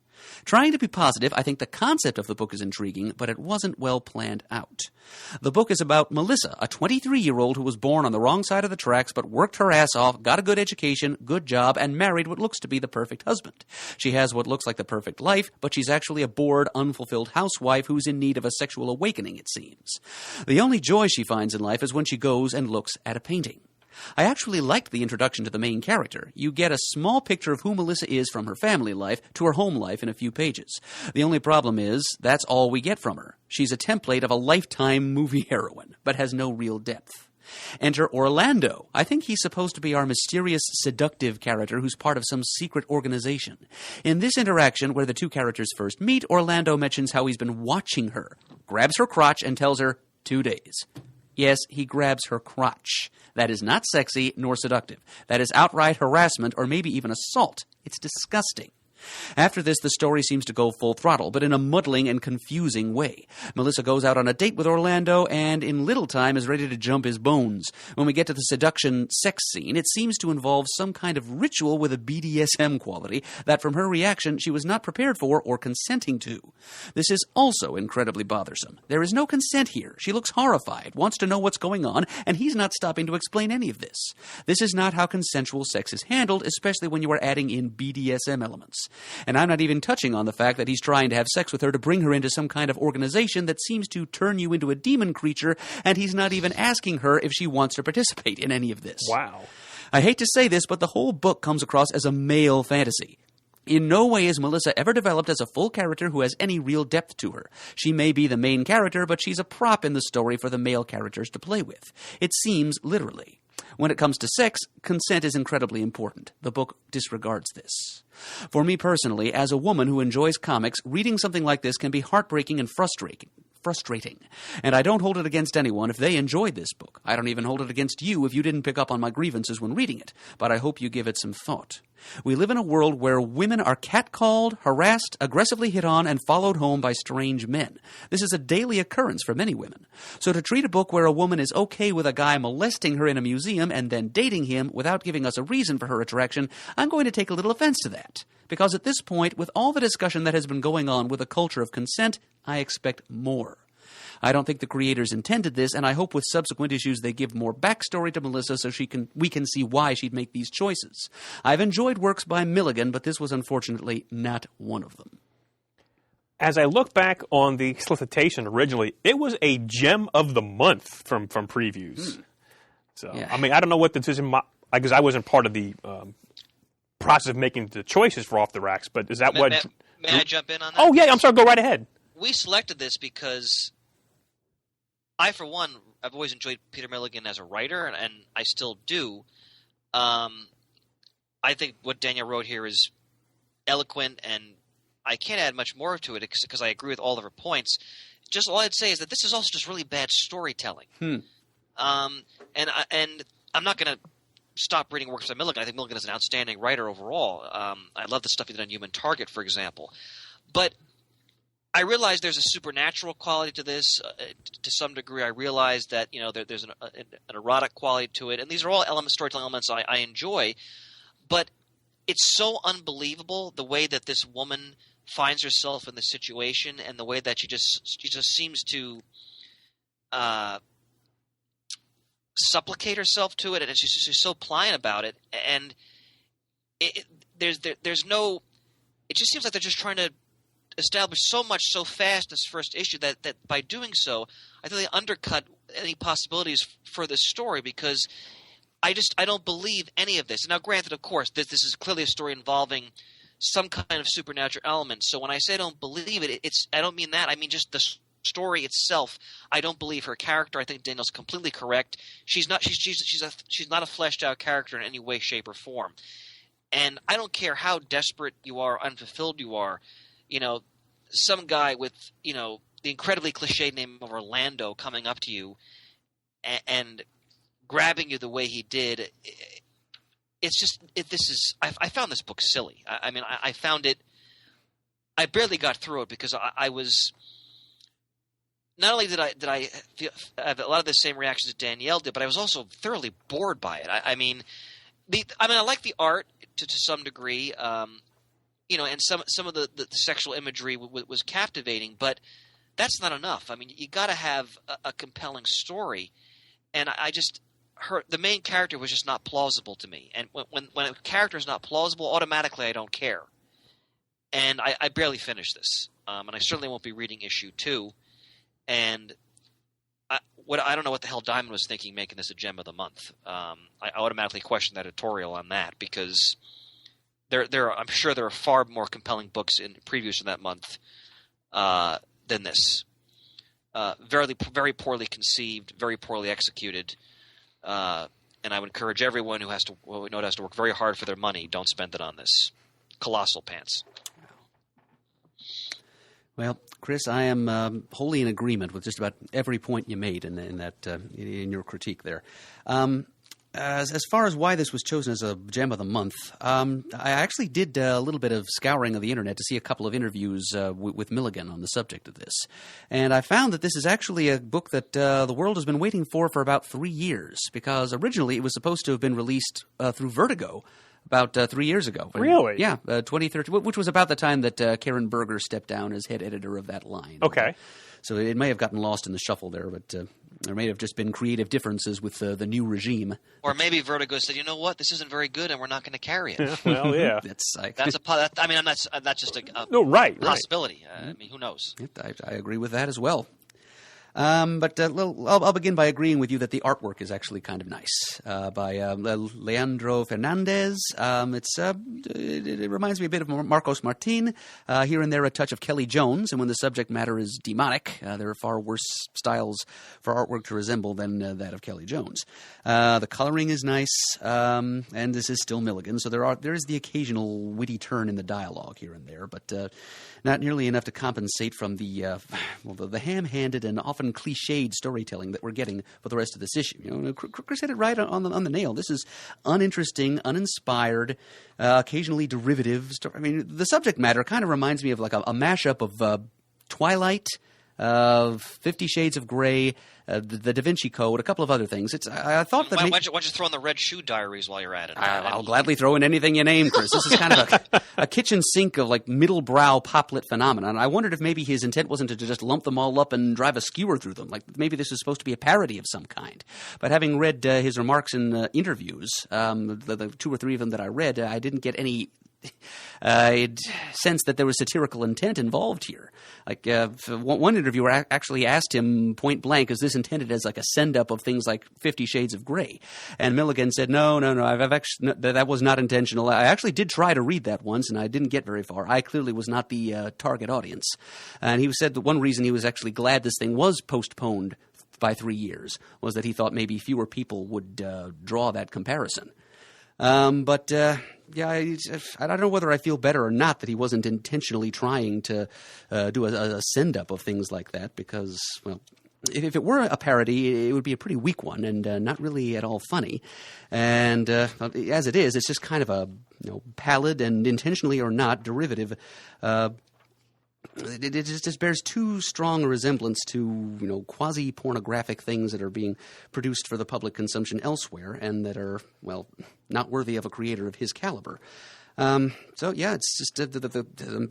Trying to be positive, I think the concept of the book is intriguing, but it wasn't well planned out. The book is about Melissa, a 23-year-old who was born on the wrong side of the tracks but worked her ass off, got a good education, good job, and married what looks to be the perfect husband. She has what looks like the perfect life, but she's actually a bored, unfulfilled housewife who's in need of a sexual awakening, it seems. The only joy she finds in life is when she goes and looks at a painting. I actually liked the introduction to the main character. You get a small picture of who Melissa is from her family life to her home life in a few pages. The only problem is, that's all we get from her. She's a template of a Lifetime movie heroine, but has no real depth. Enter Orlando. I think he's supposed to be our mysterious, seductive character who's part of some secret organization. In this interaction, where the two characters first meet, Orlando mentions how he's been watching her, grabs her crotch, and tells her 2 days. Yes, he grabs her crotch. That is not sexy nor seductive. That is outright harassment or maybe even assault. It's disgusting. After this, the story seems to go full throttle, but in a muddling and confusing way. Melissa goes out on a date with Orlando and in little time is ready to jump his bones. When we get to the seduction sex scene, it seems to involve some kind of ritual with a BDSM quality that from her reaction she was not prepared for or consenting to. This is also incredibly bothersome. There is no consent here. She looks horrified, wants to know what's going on, and he's not stopping to explain any of this. This is not how consensual sex is handled, especially when you are adding in BDSM elements. And I'm not even touching on the fact that he's trying to have sex with her to bring her into some kind of organization that seems to turn you into a demon creature, and he's not even asking her if she wants to participate in any of this. Wow. I hate to say this, but the whole book comes across as a male fantasy. In no way is Melissa ever developed as a full character who has any real depth to her. She may be the main character, but she's a prop in the story for the male characters to play with. It seems literally. When it comes to sex, consent is incredibly important. The book disregards this. For me personally, as a woman who enjoys comics, reading something like this can be heartbreaking and frustrating. And I don't hold it against anyone if they enjoyed this book. I don't even hold it against you if you didn't pick up on my grievances when reading it, but I hope you give it some thought. We live in a world where women are catcalled, harassed, aggressively hit on, and followed home by strange men. This is a daily occurrence for many women. So to treat a book where a woman is okay with a guy molesting her in a museum and then dating him without giving us a reason for her attraction, I'm going to take a little offense to that. Because at this point, with all the discussion that has been going on with the culture of consent, I expect more. I don't think the creators intended this, and I hope with subsequent issues they give more backstory to Melissa so we can see why she'd make these choices. I've enjoyed works by Milligan, but this was unfortunately not one of them. As I look back on the solicitation originally, it was a gem of the month from previews. So, Yeah. I mean, I don't know what the decision, because I wasn't part of the process of making the choices for Off the Racks, but is that what... May I jump in on that? Oh, yeah, I'm sorry, go right ahead. We selected this because I, for one, I've always enjoyed Peter Milligan as a writer, and I still do. I think what Danielle wrote here is eloquent, and I can't add much more to it because I agree with all of her points. Just all I'd say is that this is also just really bad storytelling. And I'm not going to stop reading works by Milligan. I think Milligan is an outstanding writer overall. I love the stuff he did on Human Target, for example. But I realize there's a supernatural quality to this to some degree. I realize that there's an erotic quality to it, and these are all storytelling elements I enjoy. But it's so unbelievable the way that this woman finds herself in the situation, and the way that she just seems to supplicate herself to it, and she's so pliant about it. And there's no. It just seems like they're just trying to establish so much so fast in this first issue that by doing so, I think they undercut any possibilities for this story, because I don't believe any of this. Now, granted, of course, this is clearly a story involving some kind of supernatural element. So when I say I don't believe it, I don't mean that. I mean just the story itself. I don't believe her character. I think Daniel's completely correct. She's not a fleshed out character in any way, shape, or form. And I don't care how desperate you are, unfulfilled you are. Some guy with, the incredibly cliched name of Orlando coming up to you and grabbing you the way he did. I found this book silly. I found it, I barely got through it because I was, not only did I have a lot of the same reactions that Danielle did, but I was also thoroughly bored by it. I like the art to some degree, and some of the sexual imagery was captivating, but that's not enough. I mean, you got to have a compelling story, and the main character was just not plausible to me. And when a character is not plausible, automatically I don't care. And I barely finished this, and I certainly won't be reading issue 2. And I don't know what the hell Diamond was thinking making this a gem of the month. I automatically question that editorial on that because I'm sure there are far more compelling books in previews in that month than this. Very, very poorly conceived, very poorly executed, and I would encourage everyone who has to work very hard for their money, don't spend it on this. Colossal pants. Well, Chris, I am wholly in agreement with just about every point you made in your critique there. As far as why this was chosen as a gem of the month, I actually did a little bit of scouring of the internet to see a couple of interviews with Milligan on the subject of this. And I found that this is actually a book that the world has been waiting for about 3 years, because originally it was supposed to have been released through Vertigo about 3 years ago. Really? Yeah, 2013, which was about the time that Karen Berger stepped down as head editor of that line. Okay. So it may have gotten lost in the shuffle there, but there may have just been creative differences with the new regime. Or maybe Vertigo said, you know what, this isn't very good and we're not going to carry it. Well, yeah. I'm not just a right. possibility. I mean, who knows? I agree with that as well. But I'll begin by agreeing with you that the artwork is actually kind of nice by Leandro Fernandez. It reminds me a bit of Marcos Martin. Here and there a touch of Kelly Jones, and when the subject matter is demonic, there are far worse styles for artwork to resemble than that of Kelly Jones. The coloring is nice, and this is still Milligan, so there is the occasional witty turn in the dialogue here and there, but not nearly enough to compensate from the ham-handed and often cliched storytelling that we're getting for the rest of this issue. You know, Chris hit it right on the nail. This is uninteresting, uninspired, occasionally derivative story. I mean, the subject matter kind of reminds me of like a mashup of Twilight, 50 Shades of Grey, the Da Vinci Code, a couple of other things. I thought that. Why don't you throw in the Red Shoe Diaries while you're at it? I'll gladly throw in anything you name, Chris. This is kind of a kitchen sink of like middle brow poplet phenomenon. I wondered if maybe his intent wasn't to just lump them all up and drive a skewer through them. Like maybe this was supposed to be a parody of some kind. But having read his remarks in interviews, the 2 or 3 of them that I read, I didn't get any sense that there was satirical intent involved here. Like one interviewer actually asked him point blank, "Is this intended as like a send up of things like 50 Shades of Grey?" And Milligan said, "No. I've actually that was not intentional. I actually did try to read that once, and I didn't get very far. I clearly was not the target audience." And he said that one reason he was actually glad this thing was postponed by 3 years was that he thought maybe fewer people would draw that comparison. Yeah, I don't know whether I feel better or not that he wasn't intentionally trying to do a send-up of things like that because, well, if it were a parody, it would be a pretty weak one and not really at all funny. And as it is, it's just kind of a pallid and intentionally or not derivative it just bears too strong a resemblance to quasi-pornographic things that are being produced for the public consumption elsewhere and that are, well, not worthy of a creator of his caliber. So yeah, it's just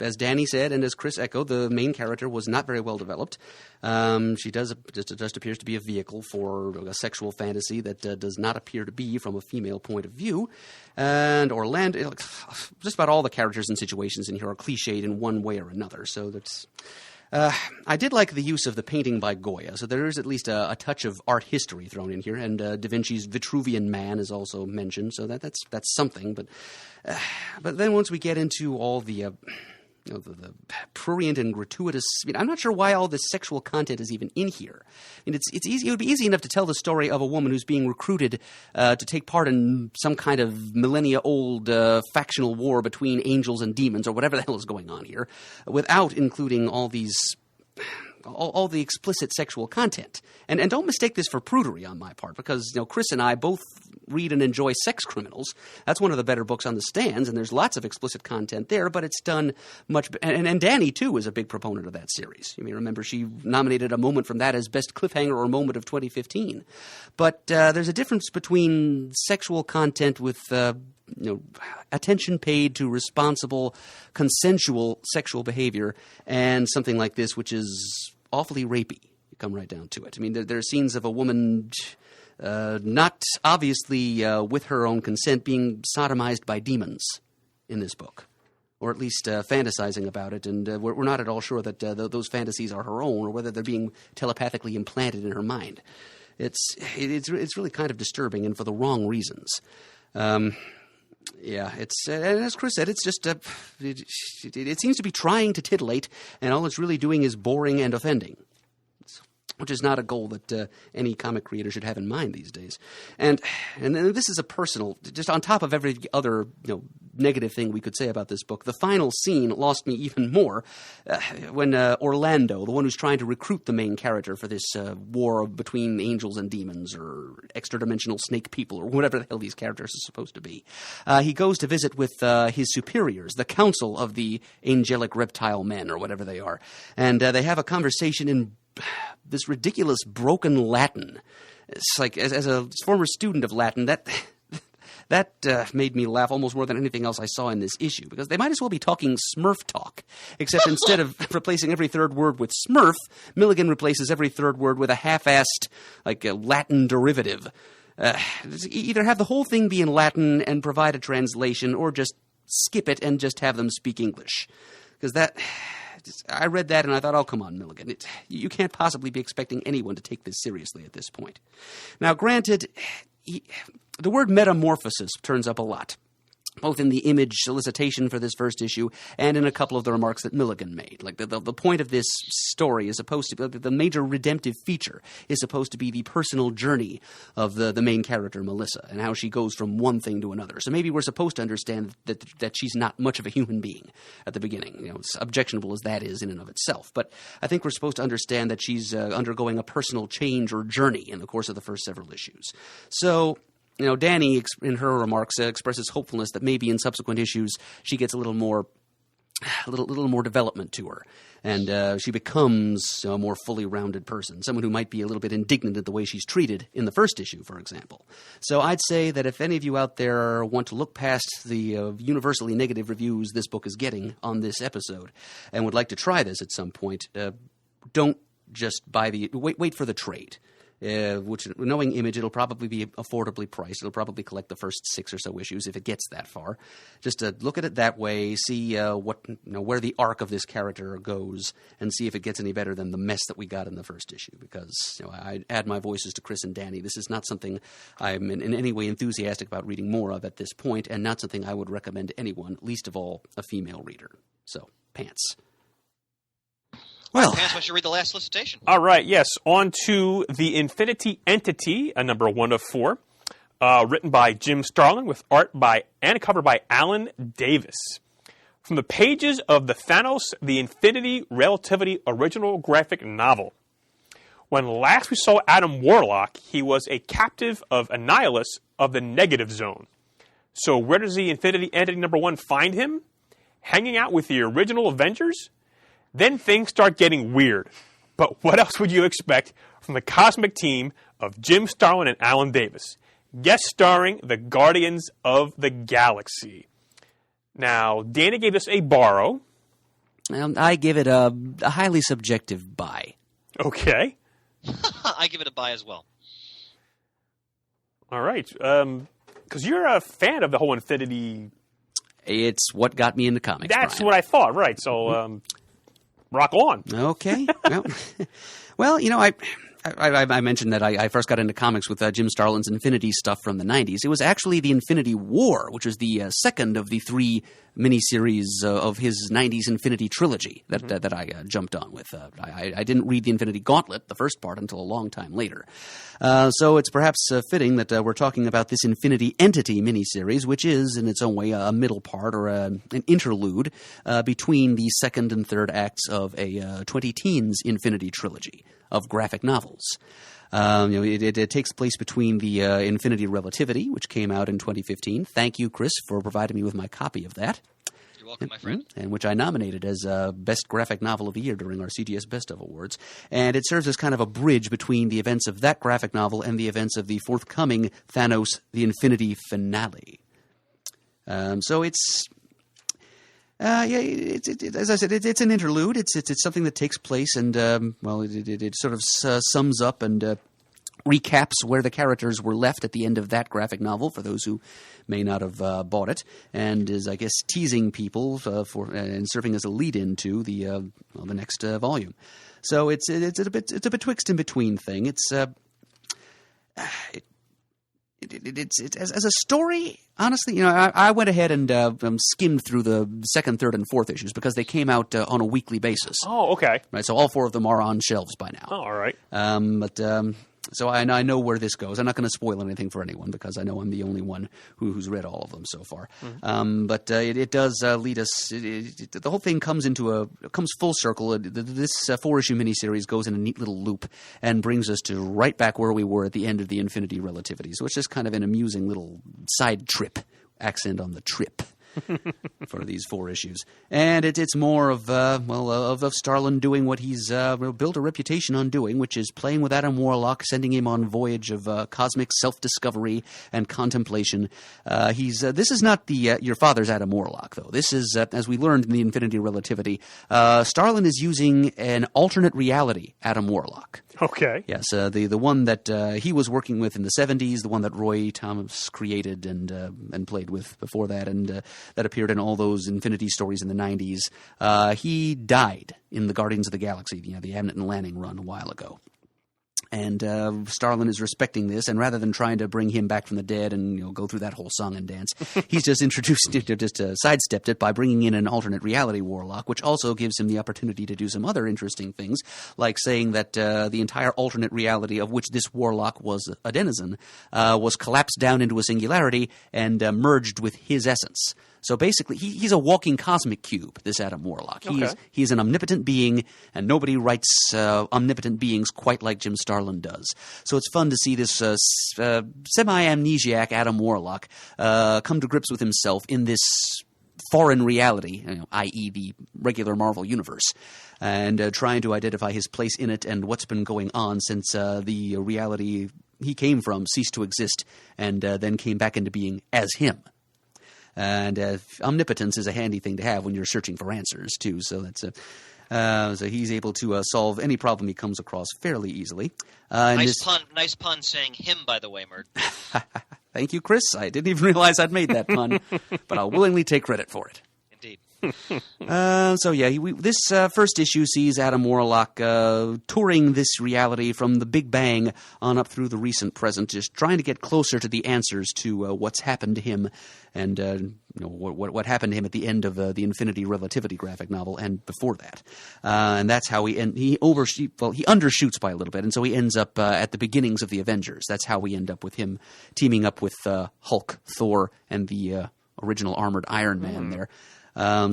as Danny said and as Chris echoed, the main character was not very well developed. She just appears to be a vehicle for a sexual fantasy that does not appear to be from a female point of view. And Orlando, just about all the characters and situations in here are cliched in one way or another. So that's. I did like the use of the painting by Goya, so there is at least a touch of art history thrown in here, and Da Vinci's Vitruvian Man is also mentioned, so that's something. But then once we get into all the prurient and gratuitous, I'm not sure why all this sexual content is even in here. It's easy. It would be easy enough to tell the story of a woman who's being recruited to take part in some kind of millennia-old factional war between angels and demons or whatever the hell is going on here, without including all the explicit sexual content. And don't mistake this for prudery on my part, because Chris and I both read and enjoy Sex Criminals. That's one of the better books on the stands, and there's lots of explicit content there, but it's done much and Danny, too, is a big proponent of that series. You may remember she nominated a moment from that as Best Cliffhanger or Moment of 2015. But there's a difference between sexual content with attention paid to responsible, consensual sexual behavior and something like this, which is awfully rapey. You come right down to it. There are scenes of a woman not obviously with her own consent being sodomized by demons in this book. or at least fantasizing about it, and we're not at all sure that those fantasies are her own or whether they're being telepathically implanted in her mind. It's really kind of disturbing, and for the wrong reasons. Yeah, it's and as Chris said, it's just it seems to be trying to titillate, and all it's really doing is boring and offending, which is not a goal that any comic creator should have in mind these days. And then this is a personal, just on top of every other negative thing we could say about this book, the final scene lost me even more when Orlando, the one who's trying to recruit the main character for this war between angels and demons or extra-dimensional snake people or whatever the hell these characters are supposed to be, he goes to visit with his superiors, the Council of the Angelic Reptile Men or whatever they are, and they have a conversation in this ridiculous broken Latin. It's like, as a former student of Latin, that made me laugh almost more than anything else I saw in this issue, because they might as well be talking Smurf talk, except instead of replacing every third word with Smurf, Milligan replaces every third word with a half-assed, a Latin derivative. Either have the whole thing be in Latin and provide a translation, or just skip it and just have them speak English. Because I read that and I thought, oh, come on, Milligan. You can't possibly be expecting anyone to take this seriously at this point. Now, granted, the word metamorphosis turns up a lot, both in the image solicitation for this first issue and in a couple of the remarks that Milligan made. Like, the point of this story is supposed to be, the major redemptive feature is supposed to be the personal journey of the main character, Melissa, and how she goes from one thing to another. So maybe we're supposed to understand that she's not much of a human being at the beginning, as objectionable as that is in and of itself. But I think we're supposed to understand that she's undergoing a personal change or journey in the course of the first several issues. So, Danny, in her remarks, expresses hopefulness that maybe in subsequent issues she gets a little more development to her, and she becomes a more fully rounded person, someone who might be a little bit indignant at the way she's treated in the first issue, for example. So I'd say that if any of you out there want to look past the universally negative reviews this book is getting on this episode and would like to try this at some point, don't just buy wait for the trade. Which, knowing Image, it'll probably be affordably priced. It'll probably collect the first 6 or so issues if it gets that far. Just to look at it that way, see where the arc of this character goes, and see if it gets any better than the mess that we got in the first issue. Because I add my voices to Chris and Danny. This is not something I'm in any way enthusiastic about reading more of at this point, and not something I would recommend to anyone, least of all a female reader. So, pants. Well, Pants, why don't you read the last solicitation? All right, yes. On to The Infinity Entity, number 1 of 4, written by Jim Starlin with art and cover by Alan Davis. From the pages of the Thanos, The Infinity Relativity original graphic novel. When last we saw Adam Warlock, he was a captive of Annihilus of the Negative Zone. So where does the Infinity Entity number 1 find him? Hanging out with the original Avengers? Then things start getting weird. But what else would you expect from the cosmic team of Jim Starlin and Alan Davis, guest starring the Guardians of the Galaxy? Now, Dana gave us a borrow. I give it a highly subjective buy. Okay. I give it a buy as well. All right. Because you're a fan of the whole Infinity. It's what got me into comics. That's Brian. what I thought, right. So, rock on. Okay. Well, I mentioned that I first got into comics with Jim Starlin's Infinity stuff from the 90s. It was actually the Infinity War, which was the second of the 3 miniseries of his 90s Infinity trilogy that I jumped on with. I didn't read the Infinity Gauntlet, the first part, until a long time later. So it's perhaps fitting that we're talking about this Infinity Entity miniseries, which is, in its own way, a middle part or an interlude between the second and third acts of a 20-teens Infinity trilogy of graphic novels. It takes place between the Infinity Relativity, which came out in 2015. Thank you, Chris, for providing me with my copy of that. You're welcome, my friend. And which I nominated as Best Graphic Novel of the Year during our CGS Best of Awards. And it serves as kind of a bridge between the events of that graphic novel and the events of the forthcoming Thanos, the Infinity Finale. So it's... as I said, it's an interlude. It's something that takes place, and it sort of sums up and recaps where the characters were left at the end of that graphic novel for those who may not have bought it, and is, I guess, teasing people and serving as a lead-in to the next volume. So it's a betwixt and between thing. It's as a story, honestly, I went ahead and skimmed through the second, third, and fourth issues because they came out on a weekly basis. Oh, okay. Right, so all 4 of them are on shelves by now. Oh, all right. So I know where this goes. I'm not going to spoil anything for anyone because I know I'm the only one who's read all of them so far. Mm-hmm. But it does lead us. The whole thing comes full circle. This 4-issue miniseries goes in a neat little loop and brings us to right back where we were at the end of the Infinity Relativity. So it's just kind of an amusing little side trip, accent on the trip. For these 4 issues, and it's more of Starlin doing what he's built a reputation on doing, which is playing with Adam Warlock, sending him on a voyage of cosmic self-discovery and contemplation. This is not your father's Adam Warlock, though. This is, as we learned in the Infinity Relativity, Starlin is using an alternate reality Adam Warlock. Okay. Yes, the one that he was working with in the 70s, the one that Roy Thomas created and played with before that, and that appeared in all those Infinity stories in the 90s. He died in the Guardians of the Galaxy, the Abnett and Lanning run a while ago. And Starlin is respecting this, and rather than trying to bring him back from the dead and go through that whole song and dance, he's just sidestepped it by bringing in an alternate reality Warlock, which also gives him the opportunity to do some other interesting things, like saying that the entire alternate reality of which this Warlock was a denizen was collapsed down into a singularity and merged with his essence. So basically, he's a walking cosmic cube, this Adam Warlock. He's an omnipotent being, and nobody writes omnipotent beings quite like Jim Starlin does. So it's fun to see this semi-amnesiac Adam Warlock come to grips with himself in this foreign reality, i.e. the regular Marvel universe, and trying to identify his place in it and what's been going on since the reality he came from ceased to exist and then came back into being as him. And omnipotence is a handy thing to have when you're searching for answers, too. So that's so he's able to solve any problem he comes across fairly easily. Nice pun saying him, by the way, Mert. Thank you, Chris. I didn't even realize I'd made that pun, but I'll willingly take credit for it. Indeed. This first issue sees Adam Warlock touring this reality from the Big Bang on up through the recent present, just trying to get closer to the answers to what's happened to him and what happened to him at the end of the Infinity Relativity graphic novel and before that. And that's how he undershoots by a little bit, and so he ends up at the beginnings of the Avengers. That's how we end up with him teaming up with Hulk, Thor, and the original armored Iron Man there.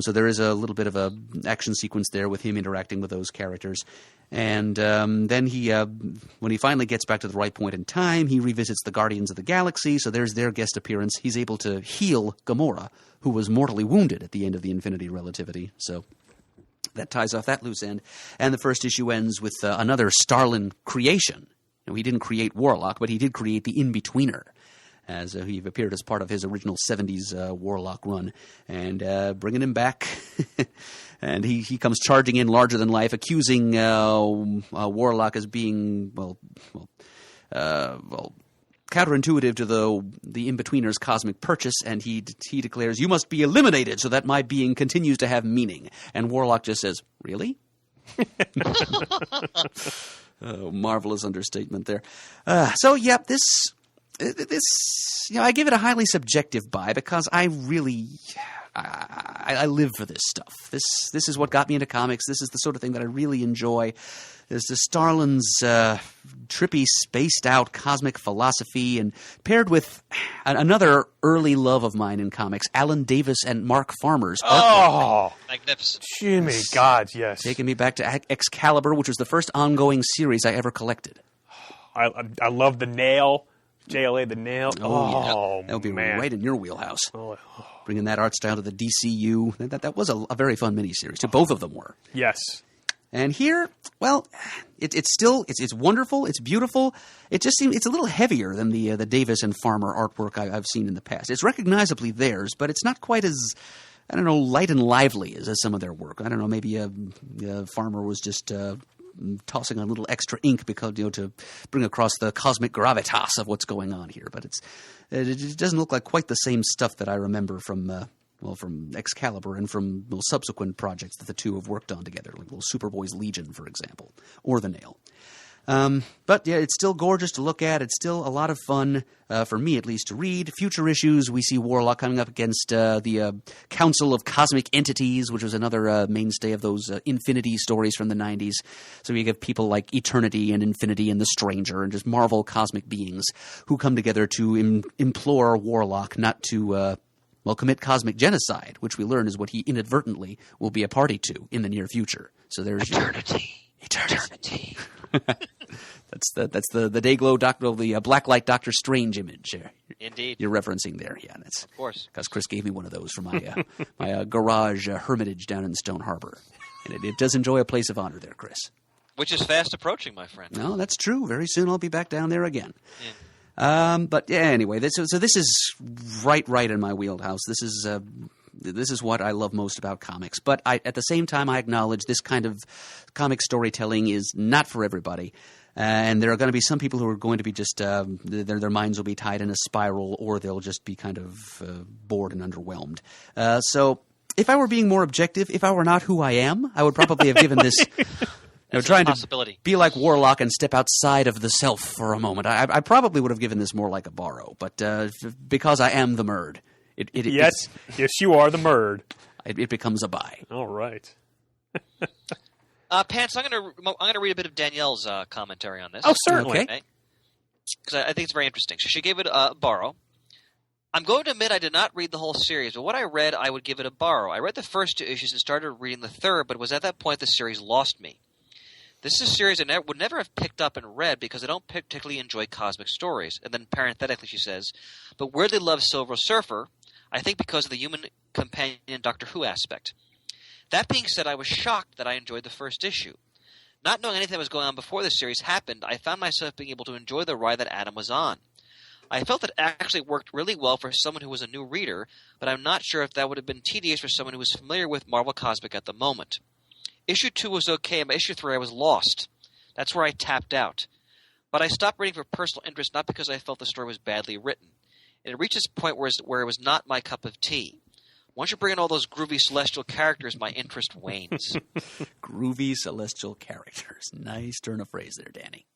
So there is a little bit of a action sequence there with him interacting with those characters. And then he, when he finally gets back to the right point in time, he revisits the Guardians of the Galaxy. So there's their guest appearance. He's able to heal Gamora, who was mortally wounded at the end of the Infinity Relativity. So that ties off that loose end. And the first issue ends with another Starlin creation. He didn't create Warlock, but he did create the In-Betweener, as he appeared as part of his original 70s Warlock run, and bringing him back. And he comes charging in larger than life, accusing Warlock as being, counterintuitive to the In-Betweener's cosmic purchase, and he declares, "You must be eliminated so that my being continues to have meaning." And Warlock just says, "Really?" Marvelous understatement there. This, I give it a highly subjective buy because I live for this stuff. This is what got me into comics. This is the sort of thing that I really enjoy. There's the Starlin's trippy, spaced-out cosmic philosophy, and paired with another early love of mine in comics, Alan Davis and Mark Farmer's artwork. Oh, magnificent! Jimmy, God, yes. Taking me back to Excalibur, which was the first ongoing series I ever collected. I love the nail. JLA, the nail. Oh, that would be man. right in your wheelhouse. Oh. Bringing that art style to the DCU. That was a very fun miniseries, too. Both of them were. Yes. And here, well, it's wonderful. It's beautiful. It just seems it's a little heavier than the Davis and Farmer artwork I've seen in the past. It's recognizably theirs, but it's not quite as, light and lively as some of their work. I don't know. Maybe Farmer was just tossing on a little extra ink because to bring across the cosmic gravitas of what's going on here. But it doesn't look like quite the same stuff that I remember from Excalibur and from subsequent projects that the two have worked on together, like Superboy's Legion, for example, or The Nail. But yeah, it's still gorgeous to look at. It's still a lot of fun, for me at least, to read. Future issues, we see Warlock coming up against the Council of Cosmic Entities, which was another mainstay of those Infinity stories from the 90s. So you get people like Eternity and Infinity and the Stranger and just Marvel cosmic beings who come together to implore Warlock not to commit cosmic genocide, which we learn is what he inadvertently will be a party to in the near future. So there's Eternity. That's the Dayglow Doctor, the Blacklight Doctor Strange image. Indeed, you're referencing there. Yeah, that's of course because Chris gave me one of those for my my garage hermitage down in Stone Harbor, and it does enjoy a place of honor there, Chris. Which is fast approaching, my friend. No, that's true. Very soon I'll be back down there again. Yeah. But yeah, anyway, this is right in my wheelhouse. This is what I love most about comics. But at the same time, I acknowledge this kind of comic storytelling is not for everybody. And there are going to be some people who are going to be just their minds will be tied in a spiral, or they'll just be kind of bored and underwhelmed. So if I were being more objective, if I were not who I am, I would probably have given this trying to be like Warlock and step outside of the self for a moment. I probably would have given this more like a borrow, but because I am the Murd, yes, you are the Murd. It becomes a buy. All right. Pants, I'm gonna read a bit of Danielle's commentary on this. Oh, certainly. Okay. Because I think it's very interesting. So she gave it a borrow. I'm going to admit I did not read the whole series, but what I read, I would give it a borrow. I read the first 2 issues and started reading the third, but it was at that point the series lost me. This is a series I would never have picked up and read because I don't particularly enjoy cosmic stories. And then parenthetically she says, but weirdly love Silver Surfer, I think because of the human companion Doctor Who aspect. That being said, I was shocked that I enjoyed the first issue. Not knowing anything that was going on before this series happened, I found myself being able to enjoy the ride that Adam was on. I felt it actually worked really well for someone who was a new reader, but I'm not sure if that would have been tedious for someone who was familiar with Marvel Cosmic at the moment. Issue 2 was okay, and by issue 3 I was lost. That's where I tapped out. But I stopped reading for personal interest, not because I felt the story was badly written. It reached this point where it was not my cup of tea. Once you bring in all those groovy celestial characters, my interest wanes. Groovy celestial characters. Nice turn of phrase there, Danny.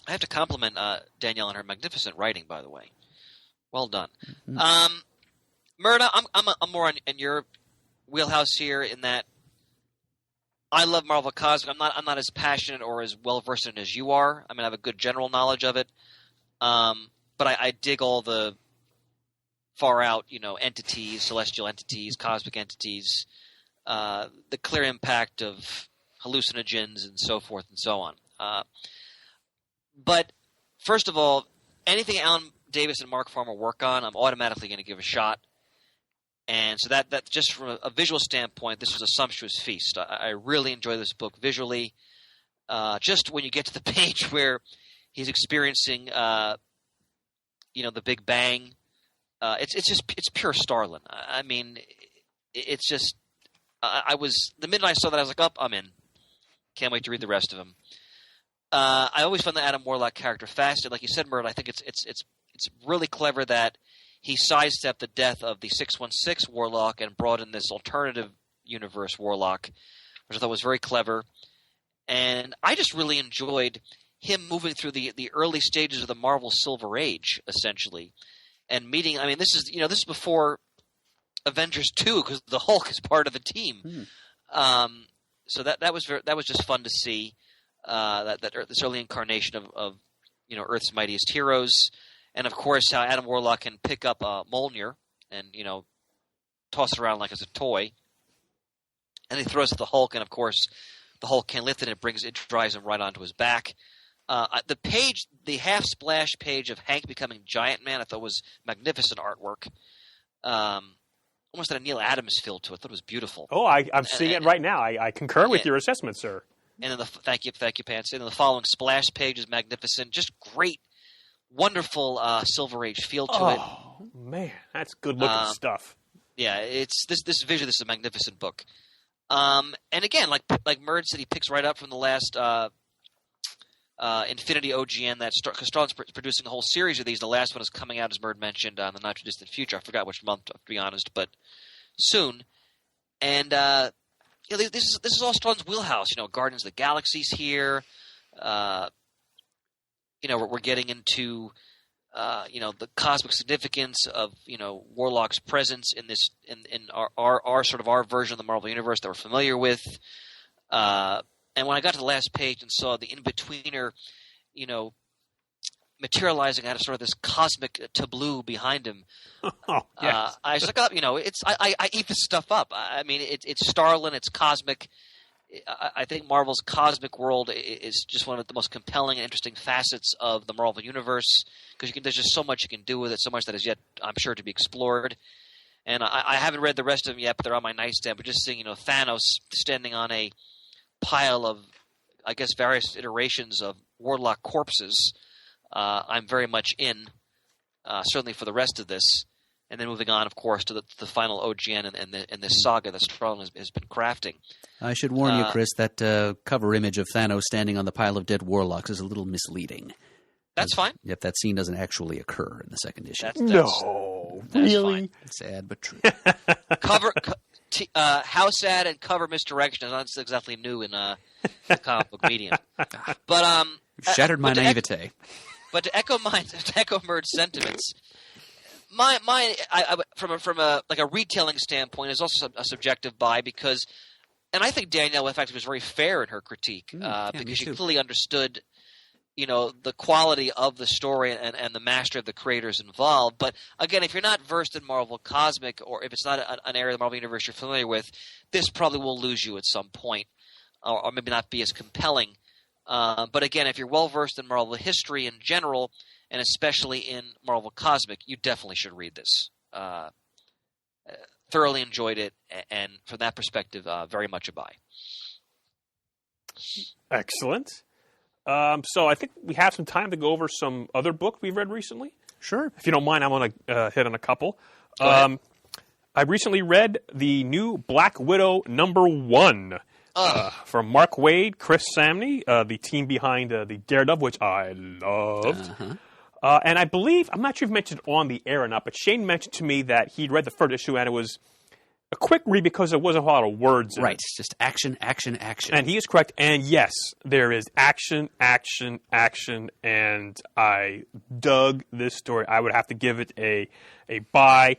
I have to compliment Danielle on her magnificent writing, by the way. Well done. Mm-hmm. Myrna, I'm more in your wheelhouse here in that I love Marvel Cosmic. I'm not as passionate or as well versed in it as you are. I mean, I have a good general knowledge of it, but I dig all the far out, entities, celestial entities, cosmic entities, the clear impact of hallucinogens and so forth and so on. But first of all, anything Alan Davis and Mark Farmer work on, I'm automatically going to give a shot. And so that just from a visual standpoint, this was a sumptuous feast. I really enjoy this book visually. Just when you get to the page where he's experiencing, the Big Bang, it's pure Starlin. I mean, it's just the minute I saw that I was like, I'm in. Can't wait to read the rest of them. I always found the Adam Warlock character fascinating. Like you said, Mert, I think it's really clever that he sidestepped the death of the 616 Warlock and brought in this alternative universe Warlock, which I thought was very clever. And I just really enjoyed him moving through the early stages of the Marvel Silver Age, essentially, and meeting. I mean, this is before Avengers 2 because the Hulk is part of the team. So that was just fun to see. This early incarnation of Earth's mightiest heroes, and of course how Adam Warlock can pick up Mjolnir and toss it around like it's a toy, and he throws it at the Hulk, and of course the Hulk can't lift it, and it drives him right onto his back. The half splash page of Hank becoming Giant Man, I thought was magnificent artwork. Almost had a Neil Adams feel to it. I thought it was beautiful. Oh, I'm seeing it right now. I concur with your assessment, sir. And then thank you, Pants. And then the following splash page is magnificent. Just great, wonderful Silver Age feel to it. Oh man, that's good looking stuff. Yeah, it's this visually. This is a magnificent book. And again, like Merd said, he picks right up from the last Infinity OGN because Starlin's producing a whole series of these. The last one is coming out, as Merd mentioned, in the not too distant future. I forgot which month, to be honest, but soon. And this is all Starlin's wheelhouse. Guardians of the Galaxy's here. We're getting into the cosmic significance of Warlock's presence in this in our sort of our version of the Marvel Universe that we're familiar with. And when I got to the last page and saw the in-betweener, materializing out of sort of this cosmic tableau behind him, Yes. I was like, I eat this stuff up. I mean, it's Starlin, it's cosmic. I think Marvel's cosmic world is just one of the most compelling and interesting facets of the Marvel Universe because there's just so much you can do with it, so much that is yet, I'm sure, to be explored. And I haven't read the rest of them yet, but they're on my nightstand. But just seeing, Thanos standing on a pile of, I guess, various iterations of Warlock corpses, I'm very much in, certainly for the rest of this. And then moving on, of course, to the final OGN and this saga that Starlin has been crafting. I should warn you, Chris, that cover image of Thanos standing on the pile of dead Warlocks is a little misleading. That's fine. Yep, that scene doesn't actually occur in the second issue. That's Really? fine. Sad but true. House ad and cover misdirection is not exactly new in the comic book medium. But Shattered my naivete. But to echo Merd's sentiments, from a retailing standpoint is also a subjective buy because, and I think Danielle, in fact, was very fair in her critique because she clearly understood, the quality of the story and the mastery of the creators involved. But again, if you're not versed in Marvel Cosmic, or if it's not an area of the Marvel Universe you're familiar with, this probably will lose you at some point, or maybe not be as compelling. But again, if you're well versed in Marvel history in general, and especially in Marvel Cosmic, you definitely should read this. Thoroughly enjoyed it, and from that perspective, very much a buy. Excellent. So I think we have some time to go over some other book we've read recently. Sure. If you don't mind, I want to hit on a couple. Go ahead. I recently read the new Black Widow #1 from Mark Waid, Chris Samney, the team behind the Daredevil, which I loved. And I believe, I'm not sure if you mentioned it on the air or not, but Shane mentioned to me that he'd read the first issue and it was a quick read because there wasn't a lot of words in it. Right, just action, action, action. And he is correct. And yes, there is action, action, action. And I dug this story. I would have to give it a buy.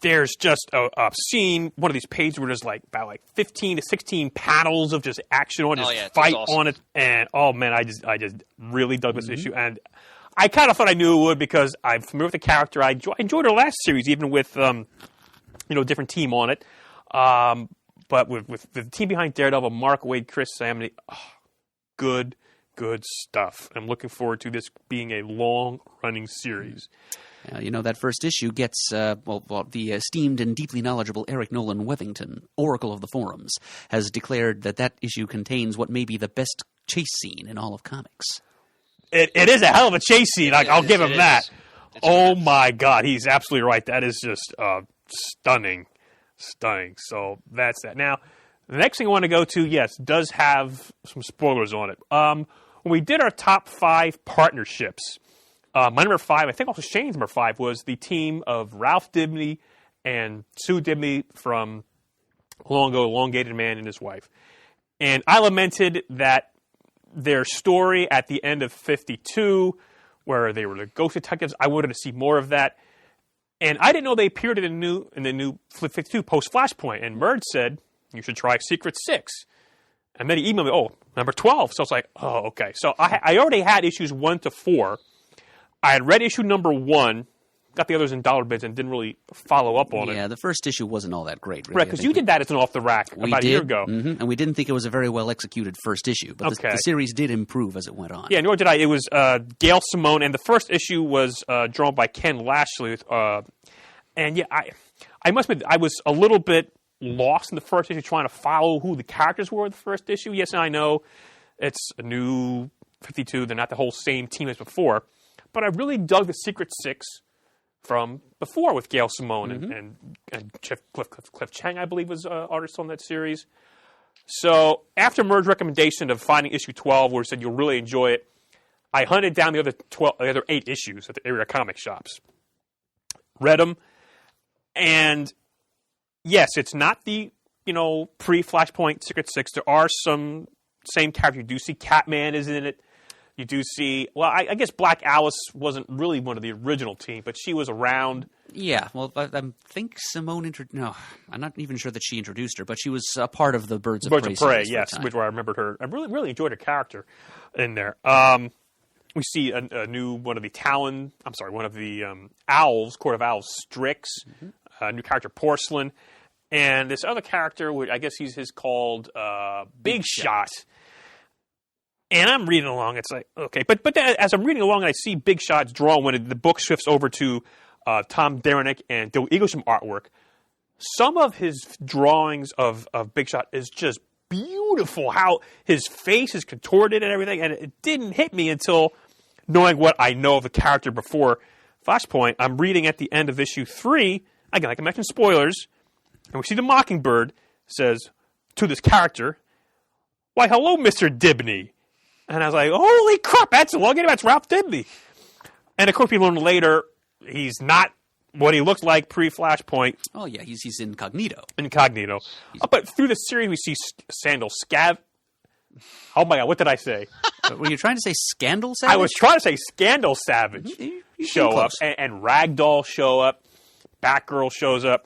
There's just a scene, one of these pages where there's about 15 to 16 panels of just action on it, fight awesome. on it. And oh man, I just really dug this issue. And I kind of thought I knew it would because I'm familiar with the character. I enjoyed her last series, even with different team on it. But with the team behind Daredevil, Mark Waid, Chris Samney, good stuff. I'm looking forward to this being a long-running series. That first issue gets, the esteemed and deeply knowledgeable Eric Nolan Wethington, Oracle of the Forums, has declared that issue contains what may be the best chase scene in all of comics. It is a hell of a chase scene. I'll give him that. Oh my God, he's absolutely right. That is just stunning. So that's that. Now, the next thing I want to go to, yes, does have some spoilers on it. When we did our top 5 partnerships, my number 5, I think also Shane's number 5, was the team of Ralph Dibny and Sue Dibny from long ago, Elongated Man and His Wife. And I lamented that their story at the end of 52, where they were the ghost detectives, I wanted to see more of that. And I didn't know they appeared in the new 52 post-Flashpoint. And Merd said, you should try Secret 6. And then he emailed me, number 12. So I was like, okay. So I already had issues 1 to 4. I had read issue number 1, got the others in dollar bids, and didn't really follow up on it. Yeah, the first issue wasn't all that great. Really. Right, because you did that as an off-the-rack about a year ago. Mm-hmm. And we didn't think it was a very well-executed first issue. But the series did improve as it went on. Yeah, nor did I. It was Gail Simone, and the first issue was drawn by Ken Lashley. And yeah, I must admit, I was a little bit lost in the first issue trying to follow who the characters were in the first issue. Yes, I know it's a new 52. They're not the whole same team as before. But I really dug the Secret 6 from before with Gail Simone and Cliff Chang, I believe, was artist on that series. So after Murd's recommendation of finding issue 12, where he said you'll really enjoy it, I hunted down the other 8 issues at the area comic shops. Read them, and yes, it's not the pre-Flashpoint Secret Six. There are some same characters. You do see Catman is in it. You do see, well, I guess Black Alice wasn't really one of the original team, but she was around. Yeah, well, I think Simone no, I'm not even sure that she introduced her, but she was a part of the Birds of Prey series yes, which where I remembered her. I really enjoyed her character in there. We see a new one of the Owls, Court of Owls, Strix, a new character, Porcelain, and this other character, which I guess he's called Big Shot. And I'm reading along. It's like, okay. But then as I'm reading along and I see Big Shot's drawing when the book shifts over to Tom Derenick and Bill Eaglesham artwork, some of his drawings of Big Shot is just beautiful. How his face is contorted and everything. And it didn't hit me until knowing what I know of the character before Flashpoint. I'm reading at the end of issue 3. Again, I can mention spoilers. And we see the Mockingbird says to this character, "Why, hello, Mr. Dibney." And I was like, holy crap, that's Ralph Dibney. And of course, we learn later he's not what he looked like pre-Flashpoint. Oh, yeah, he's incognito. But through the series, we see Sandal Scav. Oh, my God, what did I say? Were you trying to say Scandal Savage? I was trying to say Scandal Savage You show up. close. And Ragdoll show up. Batgirl shows up.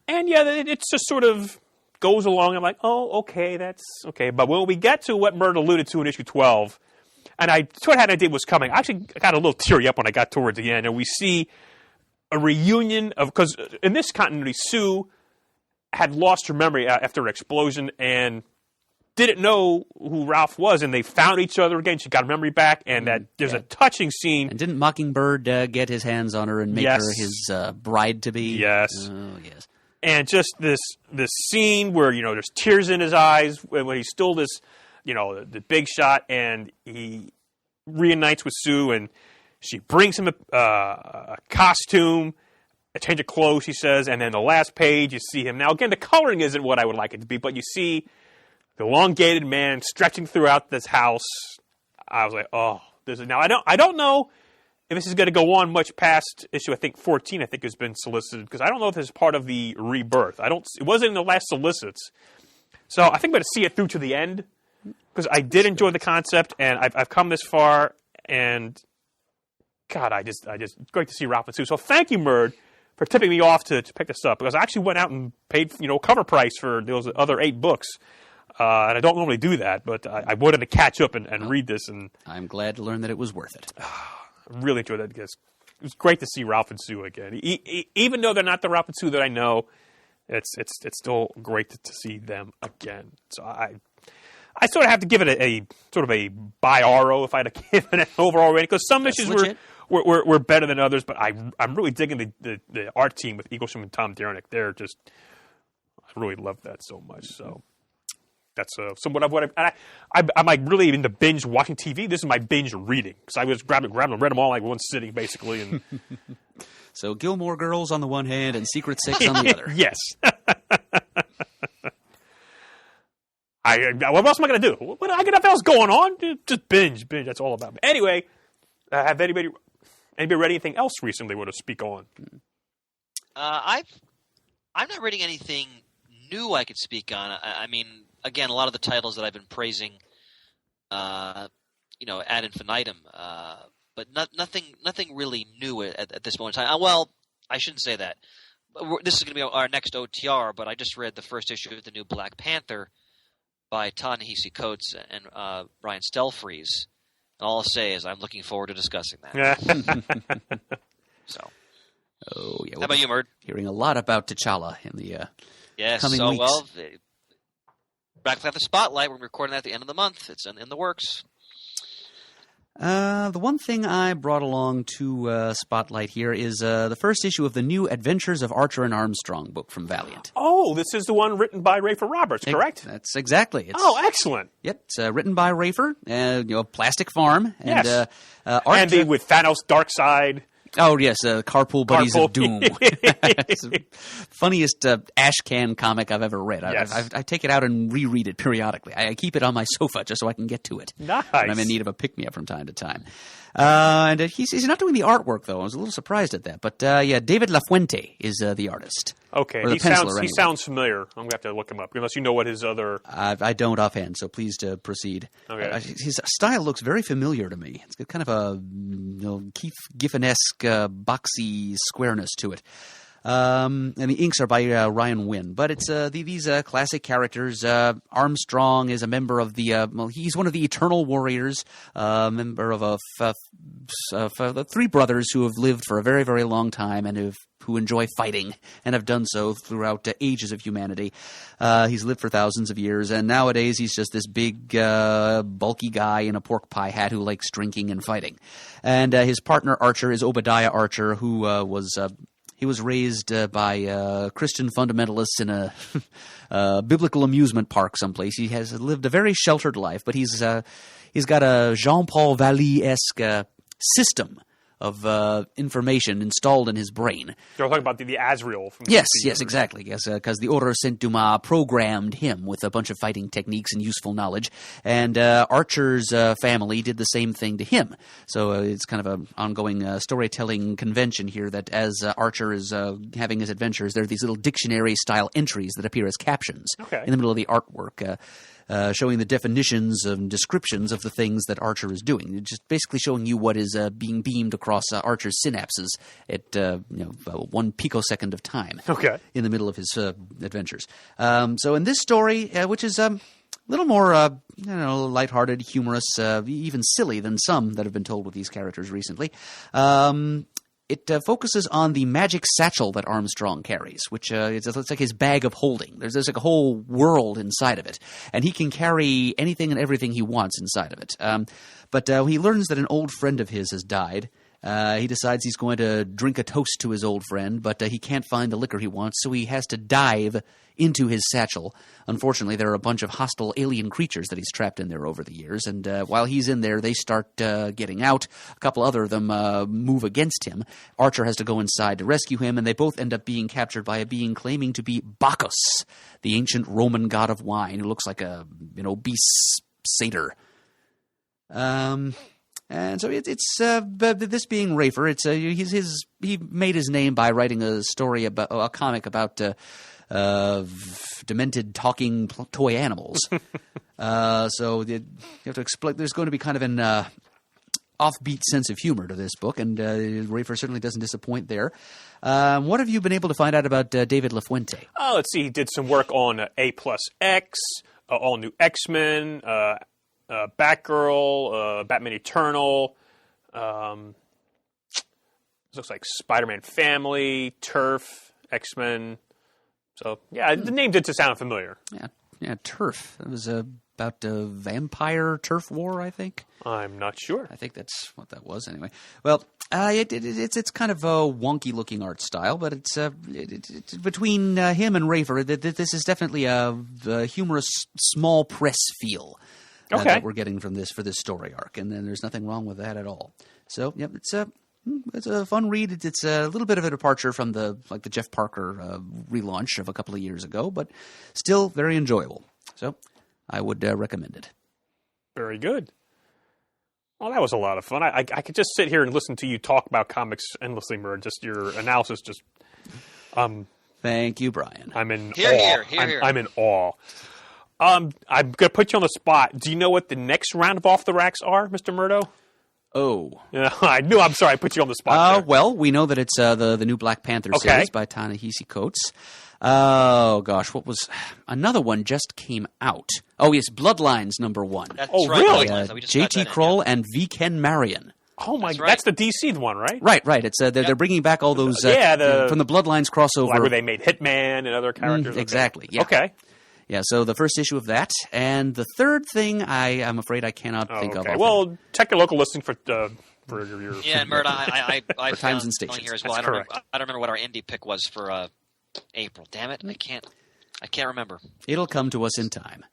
And, yeah, it's just sort of goes along. I'm like, oh, okay, that's okay. But when we get to what Murd alluded to in issue 12, and I sort of had an idea what was coming, I actually got a little teary up when I got towards the end, and we see a reunion of, because in this continuity, Sue had lost her memory after an explosion and didn't know who Ralph was, and they found each other again. She got her memory back, and that there's a touching scene. And didn't Mockingbird get his hands on her and make her his bride-to-be? Yes. Oh, yes. And just this scene where, there's tears in his eyes when he's still this, the Big Shot, and he reunites with Sue, and she brings him a costume, a change of clothes, she says, and then the last page, you see him. Now, again, the coloring isn't what I would like it to be, but you see the elongated man stretching throughout this house. I was like, oh, this is now. I don't know if this is going to go on much past issue, I think 14, I think has been solicited, because I don't know if this is part of the rebirth. It wasn't in the last solicits. So I think I'm going to see it through to the end, because I did enjoy the concept, and I've come this far, and God, I just great to see Ralph and Sue. So thank you, Murd, for tipping me off to pick this up, because I actually went out and paid, cover price for those other 8 books. And I don't normally do that, but I wanted to catch up and read this. And I'm glad to learn that it was worth it. I really enjoyed that, because it was great to see Ralph and Sue again. Even though they're not the Ralph and Sue that I know, it's still great to see them again. So I sort of have to give it a sort of a bi-RO if I had to give it an overall rating, because some issues were better than others. But I'm really digging the art team with Eaglesham and Tom Derenick. I really love that so much. So. That's somewhat of what I'm like really into binge watching TV. This is my binge reading, because I was grabbing and read them all like one sitting basically. And so Gilmore Girls on the one hand and Secret Six on the other. Yes. What else am I going to do? What I got nothing else going on? Just binge. That's all about me. Anyway, have anybody read anything else recently want to speak on? I'm not reading anything new I could speak on. I mean, again, a lot of the titles that I've been praising, ad infinitum, but nothing really new at this moment in time. Well, I shouldn't say that. This is going to be our next OTR, but I just read the first issue of the new Black Panther by Ta-Nehisi Coates and Brian Stelfreeze. And all I'll say is I'm looking forward to discussing that. So. Oh, yeah. How about you, Murd? Hearing a lot about T'Challa in the coming weeks. Well, back at the Spotlight. We're recording that at the end of the month. It's in the works. The one thing I brought along to Spotlight here is the first issue of the new Adventures of Archer and Armstrong book from Valiant. Oh, this is the one written by Rafer Roberts, correct? That's exactly. Excellent. Yep, it's written by Rafer, Plastic Farm. And, yes. Archer, with Thanos' Dark Side. Oh, yes, Carpool Buddies Carpool. of Doom. It's the funniest ash can comic I've ever read. Yes. I take it out and reread it periodically. I keep it on my sofa just so I can get to it. Nice. When I'm in need of a pick-me-up from time to time. And he's not doing the artwork, though. I was a little surprised at that. But, David LaFuente is the artist. Okay, Or the he penciler, sounds familiar. I'm going to have to look him up, unless you know what his other... I don't offhand, so please proceed. Okay. His style looks very familiar to me. It's got kind of a Keith Giffen-esque boxy squareness to it. And the inks are by Ryan Wynn. But it's these classic characters. Armstrong is a member of the... he's one of the Eternal Warriors, member of three brothers who have lived for a very, very long time and who enjoy fighting and have done so throughout ages of humanity. He's lived for thousands of years, and nowadays he's just this big, bulky guy in a pork pie hat who likes drinking and fighting. And his partner Archer is Obadiah Archer, who he was raised by Christian fundamentalists in a biblical amusement park someplace. He has lived a very sheltered life, but he's got a Jean-Paul Vallée-esque system of information installed in his brain. You're talking about the Azrael. From Yes, exactly. Yes, because the Order Saint Dumas programmed him with a bunch of fighting techniques and useful knowledge, and Archer's family did the same thing to him. So it's kind of an ongoing storytelling convention here that as Archer is having his adventures, there are these little dictionary-style entries that appear as captions in the middle of the artwork. Showing the definitions and descriptions of the things that Archer is doing. Just basically showing you what is being beamed across Archer's synapses at 1 picosecond of time in the middle of his adventures. So in this story, which is a little more lighthearted, humorous, even silly than some that have been told with these characters recently, it focuses on the magic satchel that Armstrong carries, which it's like his bag of holding. There's like a whole world inside of it, and he can carry anything and everything he wants inside of it. But he learns that an old friend of his has died. He decides he's going to drink a toast to his old friend, but he can't find the liquor he wants, so he has to dive into his satchel. Unfortunately, there are a bunch of hostile alien creatures that he's trapped in there over the years, and while he's in there, they start getting out. A couple other of them move against him. Archer has to go inside to rescue him, and they both end up being captured by a being claiming to be Bacchus, the ancient Roman god of wine, who looks like an obese satyr. And so it's this being Rafer. It's he made his name by writing a comic about demented talking toy animals. So you have to explain. There's going to be kind of an offbeat sense of humor to this book, and Rafer certainly doesn't disappoint there. What have you been able to find out about David LaFuente? Oh, let's see. He did some work on A+X, all new X-Men. Batgirl, Batman Eternal, looks like Spider-Man Family, Turf, X-Men. So, yeah, the name did sound familiar. Yeah, Turf. It was about a vampire turf war, I think. I'm not sure. I think that's what that was, anyway. Well, it's kind of a wonky-looking art style, but it's between him and Rafer, this is definitely a humorous small press feel. That we're getting from this for this story arc, and then there's nothing wrong with that at all. So, yep, it's a fun read. It's a little bit of a departure from the Jeff Parker relaunch of a couple of years ago, but still very enjoyable. So, I would recommend it. Very good. Well, that was a lot of fun. I could just sit here and listen to you talk about comics endlessly, Murd. Just your analysis, just Thank you, Brian. I'm in Here. I'm in awe. I'm going to put you on the spot. Do you know what the next round of Off the Racks are, Mr. Murdo? Oh. Yeah, I knew. I'm sorry. I put you on the spot there. Well, we know that it's the new Black Panther series by Ta-Nehisi Coates. Oh, gosh. What was... Another one just came out. Oh, yes. Bloodlines #1. That's Oh, right. really? We just got J.T. that in, Kroll and V. Ken Marion. Oh, my... That's right. That's the DC one, right? Right. It's they're bringing back all those... from the Bloodlines crossover. Like where they made Hitman and other characters. Exactly, yeah. Okay. Yeah, so the first issue of that, and the third thing I'm afraid I cannot think of. Okay. Well, check your local listing for your Yeah, and Murd, I times found and stations. on here as well. That's I correct. don't remember what our indie pick was for April. Damn it, I can't remember. It'll come to us in time.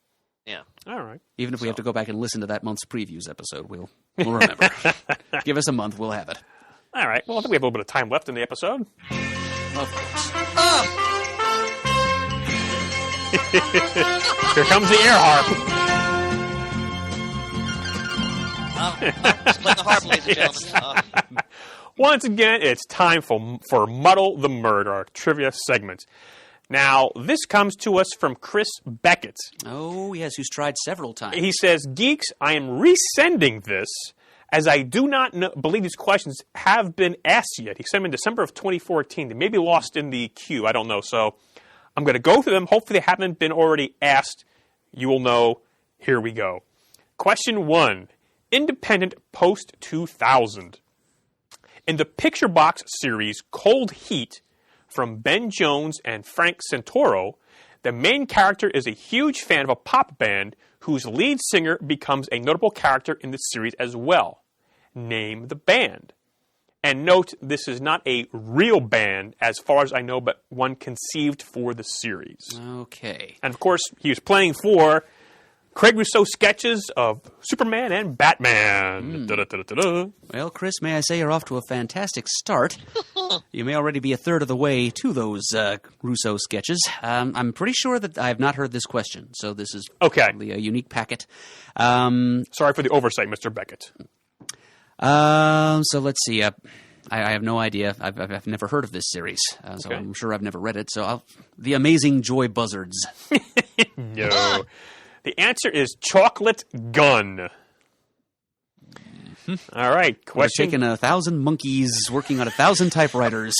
Yeah. All right. Even if we have to go back and listen to that month's previews episode, we'll remember. Give us a month, we'll have it. All right. Well, I think we have a little bit of time left in the episode. Of course. Here comes the air harp. Just playing the harp, ladies and gentlemen. Once again, it's time for Muddle the Murder, our trivia segment. Now, this comes to us from Chris Beckett. Oh, yes, who's tried several times. He says, Geeks, I am resending this as I do not believe these questions have been asked yet. He sent them in December of 2014. They may be lost in the queue. I don't know. So I'm going to go through them. Hopefully they haven't been already asked. You will know. Here we go. Question 1. Independent post-2000. In the Picture Box series Cold Heat from Ben Jones and Frank Santoro, the main character is a huge fan of a pop band whose lead singer becomes a notable character in the series as well. Name the band. And note, this is not a real band as far as I know, but one conceived for the series. Okay. And of course, he was playing for Craig Rousseau sketches of Superman and Batman. Da-da-da-da-da. Well, Chris, may I say you're off to a fantastic start. You may already be a third of the way to those Rousseau sketches. I'm pretty sure that I have not heard this question, so this is probably a unique packet. Sorry for the oversight, Mr. Beckett. So let's see. I have no idea. I've never heard of this series, so I'm sure I've never read it. So The Amazing Joy Buzzards. No. The answer is Chocolate Gun. All right, question. We've taken 1,000 monkeys working on 1,000 typewriters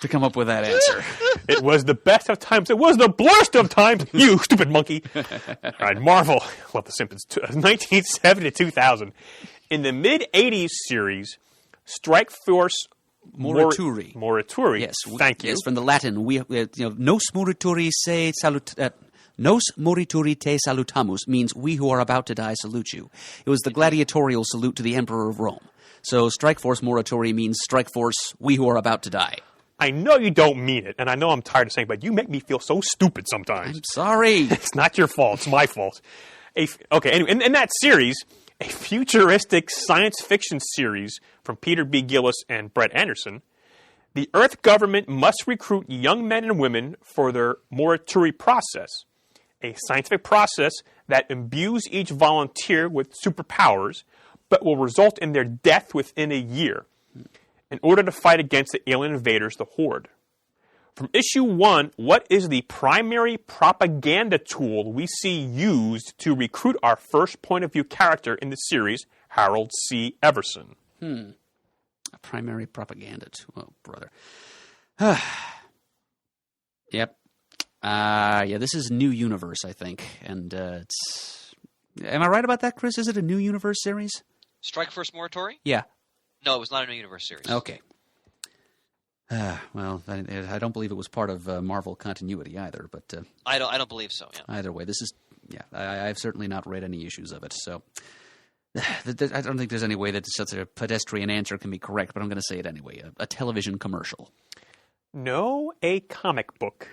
to come up with that answer. It was the best of times. It was the blurst of times, you stupid monkey. All right, Marvel. Love The Simpsons. 1970 to 2000. In the mid-'80s series, Strike Force Morituri. Yes. Thank you. Yes, from the Latin. Nos morituri se salut... Nos morituri te salutamus means we who are about to die salute you. It was the gladiatorial salute to the Emperor of Rome. So Strike Force Morituri means Strike Force, we who are about to die. I know you don't mean it, and I know I'm tired of saying it, but you make me feel so stupid sometimes. I'm sorry. It's not your fault. It's my fault. Anyway, in that series, a futuristic science fiction series from Peter B. Gillis and Brett Anderson, the Earth government must recruit young men and women for their Morituri process, a scientific process that imbues each volunteer with superpowers, but will result in their death within a year, in order to fight against the alien invaders, the Horde. From issue 1, what is the primary propaganda tool we see used to recruit our first point-of-view character in the series, Harold C. Everson? A primary propaganda tool. Oh, brother. Yep. This is New Universe, I think. And it's... Am I right about that, Chris? Is it a New Universe series? Strike First Morituri? Yeah. No, it was not a New Universe series. Okay. Well, I don't believe it was part of Marvel continuity either, but... I don't believe so, yeah. Either way, this is... Yeah, I've certainly not read any issues of it, so... I don't think there's any way that such a pedestrian answer can be correct, but I'm going to say it anyway. A television commercial. No, a comic book.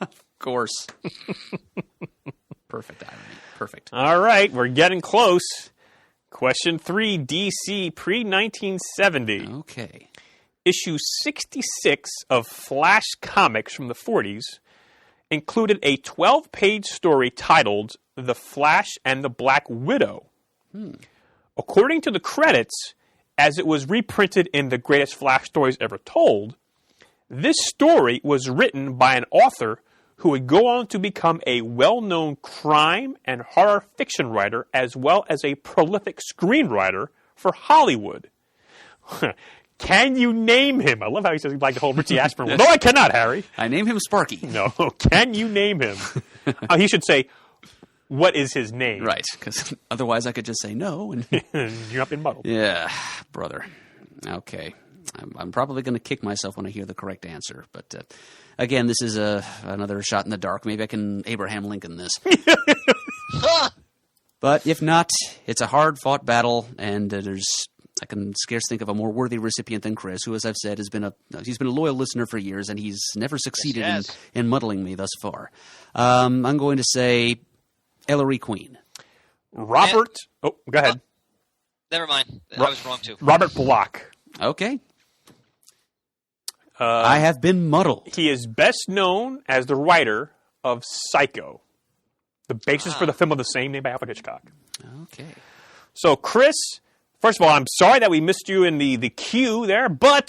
Of course. Perfect irony. Perfect. All right, we're getting close. Question 3, DC pre-1970. Okay. Issue 66 of Flash Comics from the 40s included a 12-page story titled The Flash and the Black Widow. According to the credits, as it was reprinted in The Greatest Flash Stories Ever Told, this story was written by an author who would go on to become a well-known crime and horror fiction writer as well as a prolific screenwriter for Hollywood. Can you name him? I love how he says he'd like the whole Richie Ashburn one. No, I cannot, Harry. I name him Sparky. No, can you name him? He should say, what is his name? Right, because otherwise I could just say no. And you're not being muddled. Yeah, brother. Okay. I'm probably going to kick myself when I hear the correct answer. But again, this is another shot in the dark. Maybe I can Abraham Lincoln this. But if not, it's a hard-fought battle, and I can scarce think of a more worthy recipient than Chris, who, as I've said, he's been a loyal listener for years, and he's never succeeded in muddling me thus far. I'm going to say Ellery Queen. Robert. Go ahead. Never mind. I was wrong too. Robert Block. Okay. I have been muddled. He is best known as the writer of Psycho, the basis for the film of the same name by Alfred Hitchcock. Okay. So, Chris, first of all, I'm sorry that we missed you in the queue there, but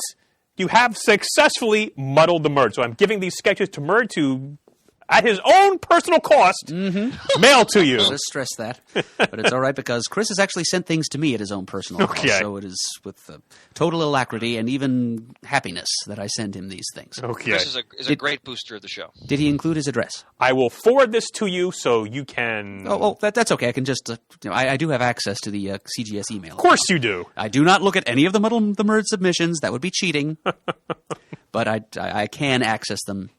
you have successfully muddled the Murd. So I'm giving these sketches to Murd to, at his own personal cost, mail to you. Let's stress that. But it's all right because Chris has actually sent things to me at his own personal cost. Okay. So it is with total alacrity and even happiness that I send him these things. Okay. Chris is a great booster of the show. Did he include his address? I will forward this to you so you can... Oh, that's okay. I can just, I do have access to the CGS email. Of course you do. I do not look at any of the Muddle the Murd submissions. That would be cheating. But I can access them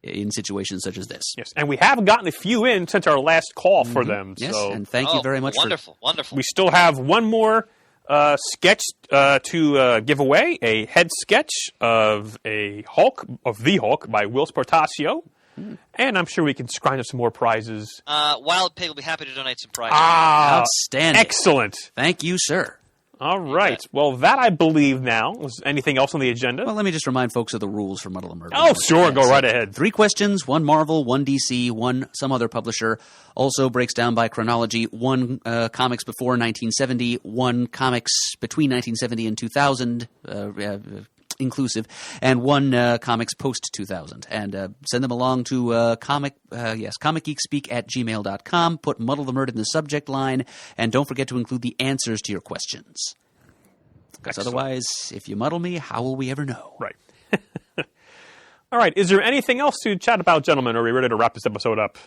in situations such as this. Yes, and we have gotten a few in since our last call for them. Yes, so and thank you very much wonderful. we still have one more sketch to give away, a head sketch of the Hulk by Will Spartasio. And I'm sure we can scrounge up some more prizes. Wild Pig will be happy to donate some prizes. Outstanding. Excellent. Thank you, sir. All right. Well, that I believe now. Was anything else on the agenda? Well, let me just remind folks of the rules for Muddle and Murder. Oh, sure. Go right ahead. 3 questions, 1 Marvel, 1 DC, 1 some other publisher. Also breaks down by chronology, 1 comics before 1970, 1 comics between 1970 and 2000, inclusive, and 1 comics post-2000. And send them along to comicgeekspeak@gmail.com. Put Muddle the Murd in the subject line, and don't forget to include the answers to your questions. Because otherwise, if you muddle me, how will we ever know? Right. All right. Is there anything else to chat about, gentlemen, or are we ready to wrap this episode up?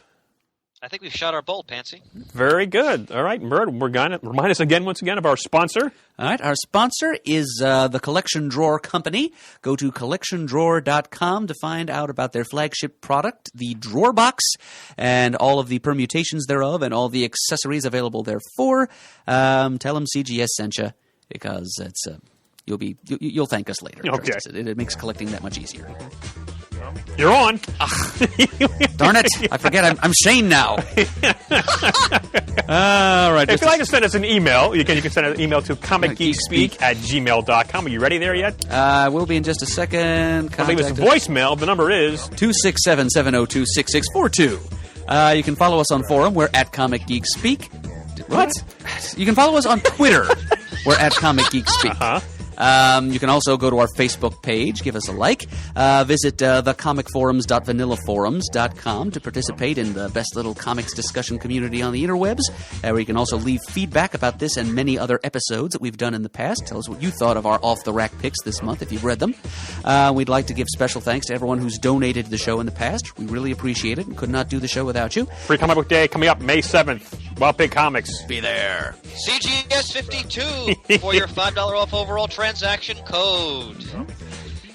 I think we've shot our bolt, Pansy. Very good. All right, Murd, we're going to remind us once again of our sponsor. All right, our sponsor is the Collection Drawer Company. Go to collectiondrawer.com to find out about their flagship product, the Drawer Box, and all of the permutations thereof and all the accessories available therefor. Tell them CGS sent you because it's you'll thank us later. Okay. It makes collecting that much easier. You're on. Darn it! I forget. I'm Shane now. All right. If you'd like to send us an email, you can send an email to comicgeekspeak@gmail.com. Are you ready there yet? We'll be in just a second. I'll leave us a voicemail. The number is 267-702-6642. You can follow us on forum. We're at Comic Geek Speak. What? You can follow us on Twitter. We're at Comic Geek Speak. You can also go to our Facebook page, give us a like, visit thecomicforums.vanillaforums.com to participate in the best little comics discussion community on the interwebs, where you can also leave feedback about this and many other episodes that we've done in the past. Tell us what you thought of our off-the-rack picks this month, if you've read them. We'd like to give special thanks to everyone who's donated to the show in the past. We really appreciate it and could not do the show without you. Free Comic Book Day coming up May 7th. Wild Pig Comics. Be there. CGS 52 for your $5 off overall transaction code.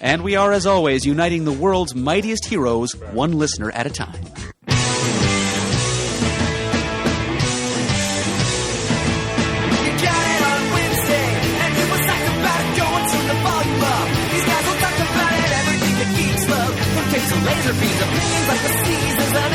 And we are, as always, uniting the world's mightiest heroes, one listener at a time. You got it on Wednesday, and you was talking about it, going to the volume up. These guys will talk about it, everything that geeks love. From cakes to laser beams, opinions like the seasons on